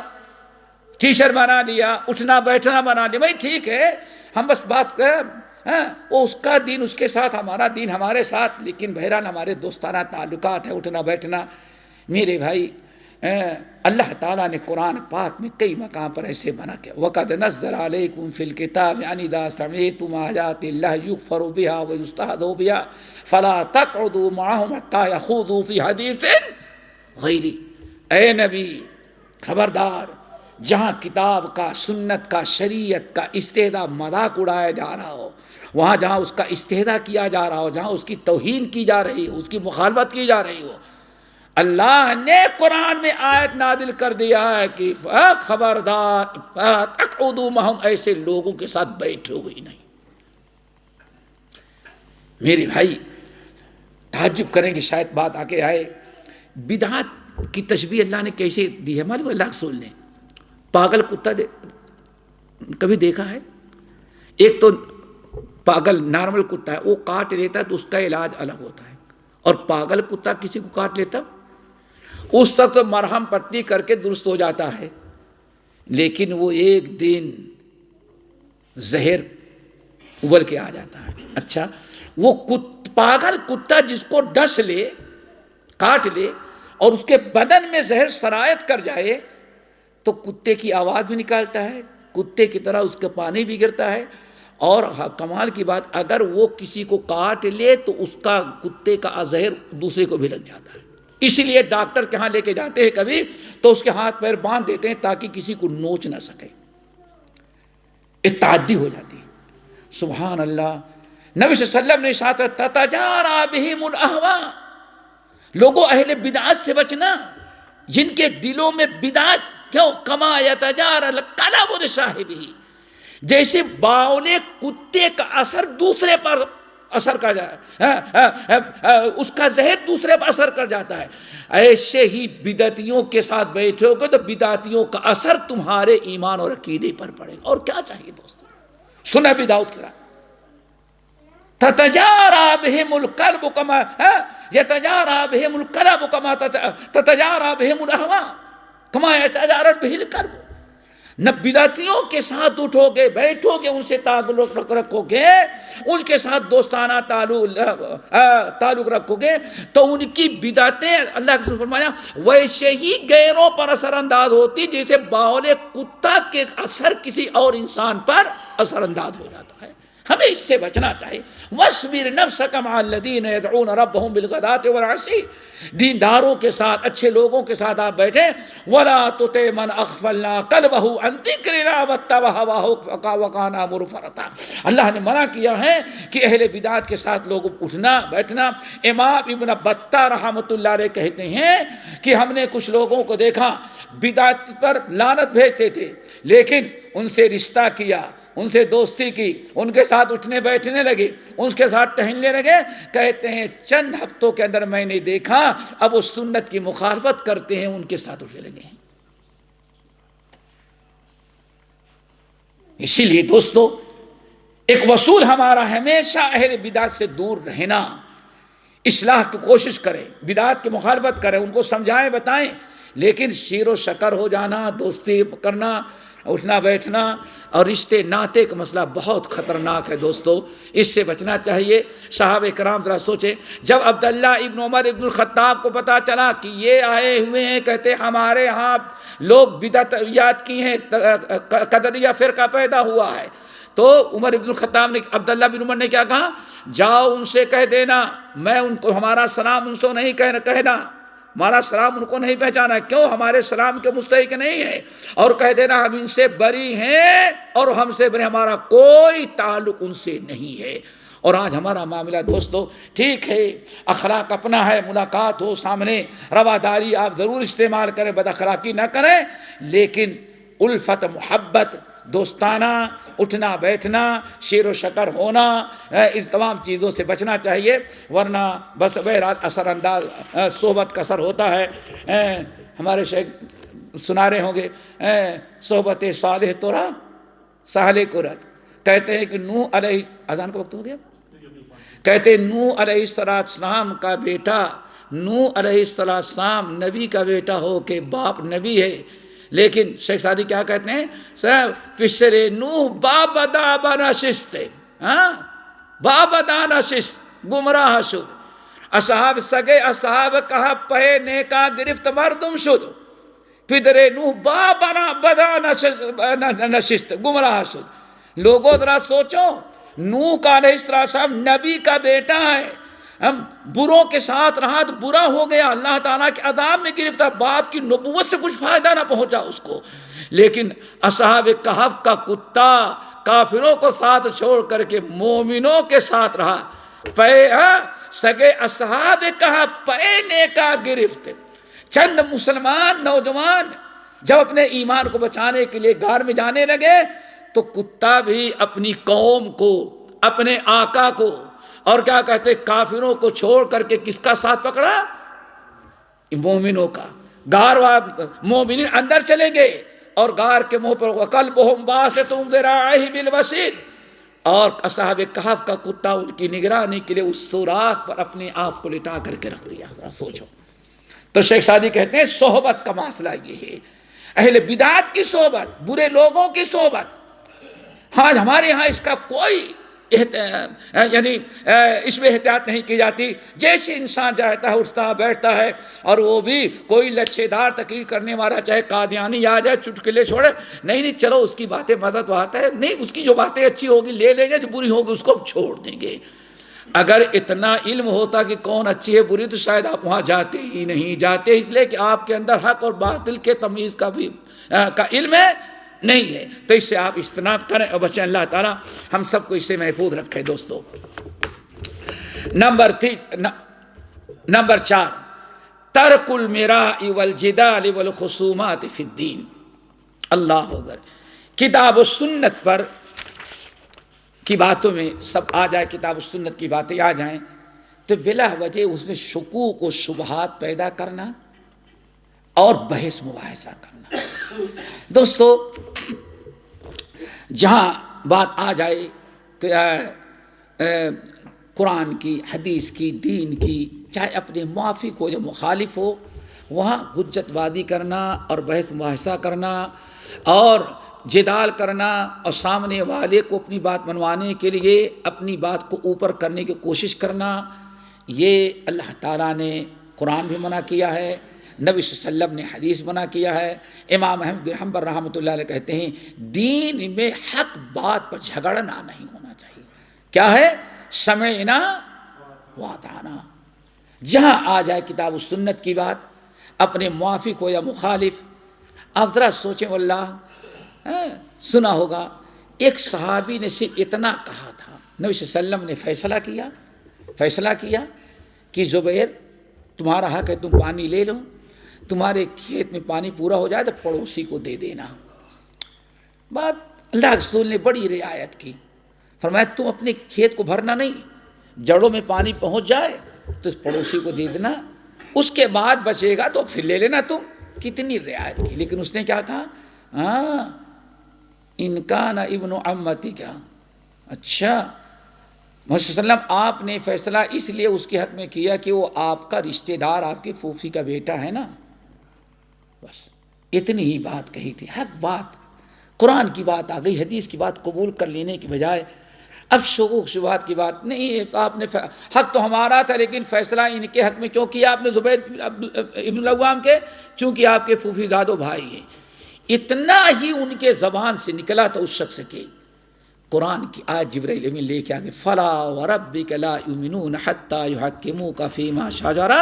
ٹیچر بنا لیا، اٹھنا بیٹھنا بنا لیا، بھائی ٹھیک ہے ہم بس بات کر، وہ اس کا دین اس کے ساتھ، ہمارا دین ہمارے ساتھ، لیکن بہرحال ہمارے دوستانہ تعلقات ہیں، اٹھنا بیٹھنا۔ میرے بھائی اللہ تعالیٰ نے قرآن پاک میں کئی مقام پر ایسے منع کیا، وَقَدْ نَزَّلَ عَلَيْكُمْ فِي الْكِتَابِ أَنْ إِذَا سَمِعْتُمْ آيَاتِ اللَّهِ يُكْفَرُ بِهَا وَيُسْتَهْزَأُ بِهَا فَلَا تَقْعُدُوا مَعَهُمْ حَتَّىٰ يَخُوضُوا فِي حَدِيثٍ غَيْرِهِ۔ اے نبی خبردار، جہاں کتاب کا، سنت کا، شریعت کا استہزاء مذاق اڑایا جا رہا ہو، وہاں جہاں اس کا استہزاء کیا جا رہا ہو، جہاں اس کی توہین کی جا رہی ہو، اس کی مخالفت کی جا رہی ہو، اللہ نے قرآن میں آیت نازل کر دیا ہے کہ خبردار تقعدوا معہم، ایسے لوگوں کے ساتھ بیٹھو ہی نہیں۔ میرے بھائی تعجب کریں کہ شاید بات آ کے آئے، بدعات کی تشبیہ اللہ نے کیسے دی ہے معلوم؟ اللہ رسول نے پاگل کتا کبھی دیکھا ہے؟ ایک تو پاگل نارمل کتا ہے، وہ کاٹ لیتا ہے تو اس کا علاج الگ ہوتا ہے، اور پاگل کتا کسی کو کاٹ لیتا اس تک تو مرہم پٹی کر کے درست ہو جاتا ہے، لیکن وہ ایک دن زہر ابل کے آ جاتا ہے۔ اچھا وہ پاگل کتا جس کو ڈس لے، کاٹ لے، اور اس کے بدن میں زہر سرایت کر جائے تو کتے کی آواز بھی نکالتا ہے، کتے کی طرح اس کا پانی بھی گرتا ہے، اور کمال کی بات اگر وہ کسی کو کاٹ لے تو اس کا کتے کا زہر دوسرے کو بھی لگ جاتا ہے۔ اسی لیے ڈاکٹر کے ہاں لے کے جاتے ہیں کبھی تو اس کے ہاتھ پیر باندھ دیتے ہیں تاکہ کسی کو نوچ نہ سکے، تعدی ہو جاتی ہے۔ سبحان اللہ۔ نبی صلی اللہ علیہ وسلم نے ارشاد فرمایا تتجارا بہم الاہواء، لوگوں اہل بدعات سے بچنا، جن کے دلوں میں بدعت، کیوں کما یتجارا الکلب لصاحبہ، جیسے باول کتے کا اثر دوسرے پر اثر کر جائے، اس کا زہر دوسرے پر اثر کر جاتا ہے، ایسے ہی بدعتیوں کے ساتھ بیٹھے ہوگے تو بدعتیوں کا اثر تمہارے ایمان اور عقیدے پر پڑے گا۔ اور کیا چاہیے دوستو؟ سنہ ابی داؤد کی رائے، تتجارا بہم الکلب کما یتجارا بہم الکلب کما تتجارا بہم الاہواء کما یتجارا بہ الکلب۔ نہ بدعتیوں کے ساتھ اٹھو گے بیٹھو گے، ان سے تعلق رکھو گے، ان کے ساتھ دوستانہ تعلق رکھو گے تو ان کی بدعتیں اللہ کے رسول نے فرمایا ویسے ہی غیروں پر اثر انداز ہوتی جیسے باول کتا کے اثر کسی اور انسان پر اثر انداز ہو جاتا ہے۔ ہمیں اس سے بچنا چاہیے۔ وَاصْبِرْ نَفْسَكَ مَعَ الَّذِينَ يَدْعُونَ رَبَّهُمْ بِالْغَدَاةِ وَالْعَشِيِّ، دینداروں کے ساتھ، اچھے لوگوں کے ساتھ آپ بیٹھیں۔ وَلَا تُطِعْ مَنْ أَغْفَلْنَا قَلْبَهُ عَنْ ذِكْرِنَا وَاتَّبَعَ هَوَاهُ وَكَانَ أَمْرُهُ فُرْطًا۔ اللہ نے منع کیا ہے کہ اہل بدعت کے ساتھ لوگ اٹھنا بیٹھنا۔ امام ابن بطہ رحمۃ اللہ علیہ کہتے ہیں کہ ہم نے کچھ لوگوں کو دیکھا بدعت پر لعنت بھیجتے تھے، لیکن ان سے رشتہ کیا، ان سے دوستی کی، ان کے ساتھ اٹھنے بیٹھنے لگے، ان کے ساتھ ٹہلنے لگے۔ کہتے ہیں چند ہفتوں کے اندر میں نے دیکھا اب وہ سنت کی مخالفت کرتے ہیں، ان کے ساتھ اٹھنے لگے ہیں۔ اسی لیے دوستو ایک اصول ہمارا ہمیشہ اہل بدعت سے دور رہنا، اصلاح کی کوشش کریں، بدعت کی مخالفت کریں، ان کو سمجھائیں بتائیں، لیکن شیر و شکر ہو جانا، دوستی کرنا، اٹھنا بیٹھنا اور رشتے ناطے کا مسئلہ بہت خطرناک ہے دوستو، اس سے بچنا چاہیے۔ صحابہ کرام ذرا سوچیں، جب عبداللہ ابن عمر ابن الخطاب کو پتہ چلا کہ یہ آئے ہوئے ہیں، کہتے ہمارے ہاں لوگ بدعتیات کی ہیں، قدریہ فرقہ پیدا ہوا ہے، تو عمر ابن الخطاب نے عبداللہ بن عمر نے کیا کہا، جاؤ ان سے کہہ دینا میں ان کو ہمارا سلام ان سے نہیں کہنا، ہمارا سلام ان کو نہیں پہچانا، کیوں ہمارے سلام کے مستحق نہیں ہے، اور کہہ دینا ہم ان سے بری ہیں اور ہم سے بری، ہمارا کوئی تعلق ان سے نہیں ہے۔ اور آج ہمارا معاملہ دوستو ٹھیک ہے، اخلاق اپنا ہے، ملاقات ہو سامنے، رواداری آپ ضرور استعمال کریں، بد اخلاقی نہ کریں، لیکن الفت محبت، دوستانہ اٹھنا بیٹھنا، شیر و شکر ہونا، اس تمام چیزوں سے بچنا چاہیے، ورنہ بس بہرحال اثر انداز صحبت کا اثر ہوتا ہے۔ ہمارے شیخ سنا رہے ہوں گے، صحبت صالح تورا صالح کو رد، کہتے ہیں کہ نوح علیہ، اذان کا وقت ہو گیا، کہتے ہیں نوح علیہ السلام کا بیٹا، نوح علیہ السلام نبی کا بیٹا ہو کہ باپ نبی ہے، لیکن شیخ سعدی کیا کہتے ہیں، پسر نوح بابدا بنشست، بابدا نشست گمراہ شد، اصحاب سگے اصحاب کہا پہ نیکا گرفت مردم شد، پدر نوح بابنا بدا نشست گمراہ شد۔ لوگوں ذرا سوچو، نوح کا علیہ السلام نبی کا بیٹا ہے، ہم بروں کے ساتھ رہا تو برا ہو گیا، اللہ تعالیٰ کے عذاب میں گرفتار، باپ کی نبوت سے کچھ فائدہ نہ پہنچا اس کو، لیکن اصحاب کہف کا کتا کافروں کو ساتھ چھوڑ کر کے مومنوں کے ساتھ رہا، سگے اصحاب کہف پے نیکا گرفت۔ چند مسلمان نوجوان جب اپنے ایمان کو بچانے کے لیے غار میں جانے لگے تو کتا بھی اپنی قوم کو، اپنے آقا کو، اور کیا کہتے کافروں کو چھوڑ کر کے کس کا ساتھ پکڑا، مومنوں کا۔ غار مومنین اندر چلے گئے اور غار کے منہ پر وَقَلْبُهُمْ بَاسِطٌ ذِرَاعِهِ بِالْوَسِيدِ، اور اصحاب کہف کا کتا ان کی نگرانی کے لیے اس سوراخ پر اپنے آپ کو لٹا کر کے رکھ دیا۔ سوچو، تو شیخ سعدی کہتے ہیں صحبت کا مسئلہ یہ ہے، اہل بدعات کی صحبت، برے لوگوں کی صحبت۔ آج ہمارے ہاں اس کا کوئی یعنی اس میں احتیاط نہیں کی جاتی، جیسے انسان چاہتا ہے اٹھتا بیٹھتا ہے، اور وہ بھی کوئی لچھے دار تقریر کرنے والا چاہے قادیانی آ جائے چٹکلے چھوڑے، نہیں چلو اس کی باتیں مدد آتا ہے، نہیں اس کی جو باتیں اچھی ہوگی لے لیں گے، جو بری ہوگی اس کو چھوڑ دیں گے۔ اگر اتنا علم ہوتا کہ کون اچھی ہے بری تو شاید آپ وہاں جاتے ہی نہیں، جاتے اس لیے کہ آپ کے اندر حق اور باطل کے تمیز کا بھی علم ہے نہیں ہے، تو اس سے آپ اجتناب کریں اور بچیں، اللہ تعالیٰ ہم سب کو اس سے محفوظ رکھے۔ دوستو نمبر 4، ترک المراء والجدال والخصومات فی الدین۔ اللہ اکبر، کتاب و سنت پر کی باتوں میں سب آ جائے، کتاب و سنت کی باتیں آ جائیں تو بلا وجہ اس میں شکوک و شبہات پیدا کرنا اور بحث مباحثہ کرنا۔ دوستو جہاں بات آ جائے کہ قرآن کی، حدیث کی، دین کی، چاہے اپنے موافق ہو یا مخالف ہو، وہاں حجت بازی کرنا اور بحث مباحثہ کرنا اور جدال کرنا اور سامنے والے کو اپنی بات منوانے کے لیے اپنی بات کو اوپر کرنے کی کوشش کرنا، یہ اللہ تعالیٰ نے قرآن بھی منع کیا ہے، نبی صلی اللہ علیہ وسلم نے حدیث منع کیا ہے۔ امام احمد بن حنبل رحمۃ اللہ علیہ کہتے ہیں دین میں حق بات پر جھگڑنا نہیں ہونا چاہیے۔ کیا ہے؟ سمعنا واطعنا۔ جہاں آ جائے کتاب و سنت کی بات، اپنے موافق ہو یا مخالف، آپ ذرا سوچیں، واللہ سنا ہوگا ایک صحابی نے صرف اتنا کہا تھا، نبی صلی اللہ علیہ وسلم نے فیصلہ کیا کہ زبیر تمہارا حق ہے، تم پانی لے لو، تمہارے کھیت میں پانی پورا ہو جائے تو پڑوسی کو دے دینا۔ بات اللہ کے رسول نے بڑی رعایت کی، فرمایا تم اپنے کھیت کو بھرنا نہیں، جڑوں میں پانی پہنچ جائے تو اس پڑوسی کو دے دینا، اس کے بعد بچے گا تو پھر لے لینا تم۔ کتنی رعایت کی، لیکن اس نے کیا کہا؟ ان کان ابن عمتی، کیا اچھا محمد صلی اللہ علیہ وسلم آپ نے فیصلہ اس لیے اس کے حق میں کیا کہ وہ آپ کا رشتہ دار، آپ کی پھوپھی کا بیٹا ہے نا، بس اتنی ہی بات کہی تھی۔ حق بات، قرآن کی بات آ گئی، حدیث کی بات قبول کر لینے کی بجائے اب شکوک شبہات کی بات نہیں، تو آپ نے حق تو ہمارا تھا لیکن فیصلہ ان کے حق میں کیوں کیا آپ نے زبیر ابن العوام کے؟ چونکہ آپ کے پھوپھی زادو بھائی ہیں۔ اتنا ہی ان کے زبان سے نکلا تو اس شخص کے قرآن کی آیت جبرائیل امین لے کے آگے فلا وربک لا یؤمنون حتی یحکموک فیما شجر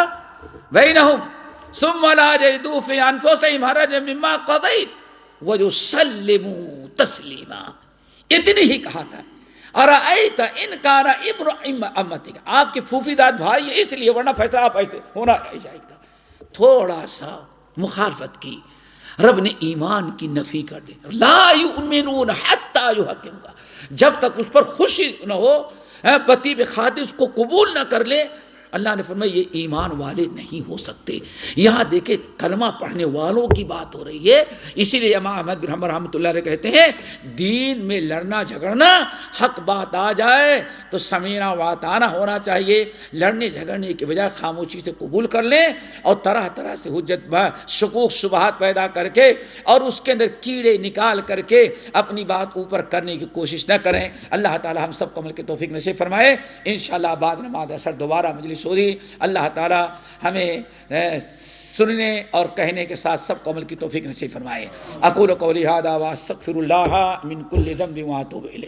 بینہم ثم لا یجدوا فی انفسہم حرجا مما قضیت ویسلموا تسلیما۔ اتنی ہی کہا تھا، ارأیت ان کان ابن عمتک، آپ کے پھوپھی داد بھائی ہے اس لیے، ورنہ فیصلہ آپ ایسے ہونا چاہیے تھا۔ تھوڑا سا مخالفت کی، رب نے ایمان کی نفی کر دی، لا یؤمنون حتی یحکموک، جب تک اس پر خوشی نہ ہو، پتی بخاطر اس کو قبول نہ کر لے، اللہ نے فرمایا یہ ایمان والے نہیں ہو سکتے۔ یہاں دیکھیں کلمہ پڑھنے والوں کی بات ہو رہی ہے، اسی لیے امام احمد بن حنبل رحمۃ اللہ علیہ کہتے ہیں دین میں لڑنا جھگڑنا، حق بات آ جائے تو سمینا واطعنا ہونا چاہیے، لڑنے جھگڑنے کے بجائے خاموشی سے قبول کر لیں اور طرح طرح سے حجت شکوک شبہات پیدا کر کے اور اس کے اندر کیڑے نکال کر کے اپنی بات اوپر کرنے کی کوشش نہ کریں۔ اللہ تعالی ہم سب کو عمل کی توفیق نصیب فرمائے۔ انشاءاللہ بعد نماز عصر دوبارہ مجلس ہوگی۔ اللہ تعالی ہمیں سننے اور کہنے کے ساتھ سب کو عمل کی توفیق نصیب فرمائے۔ اقول قولی ھذا واستغفر اللہ من کل ذنب واتوب الیہ۔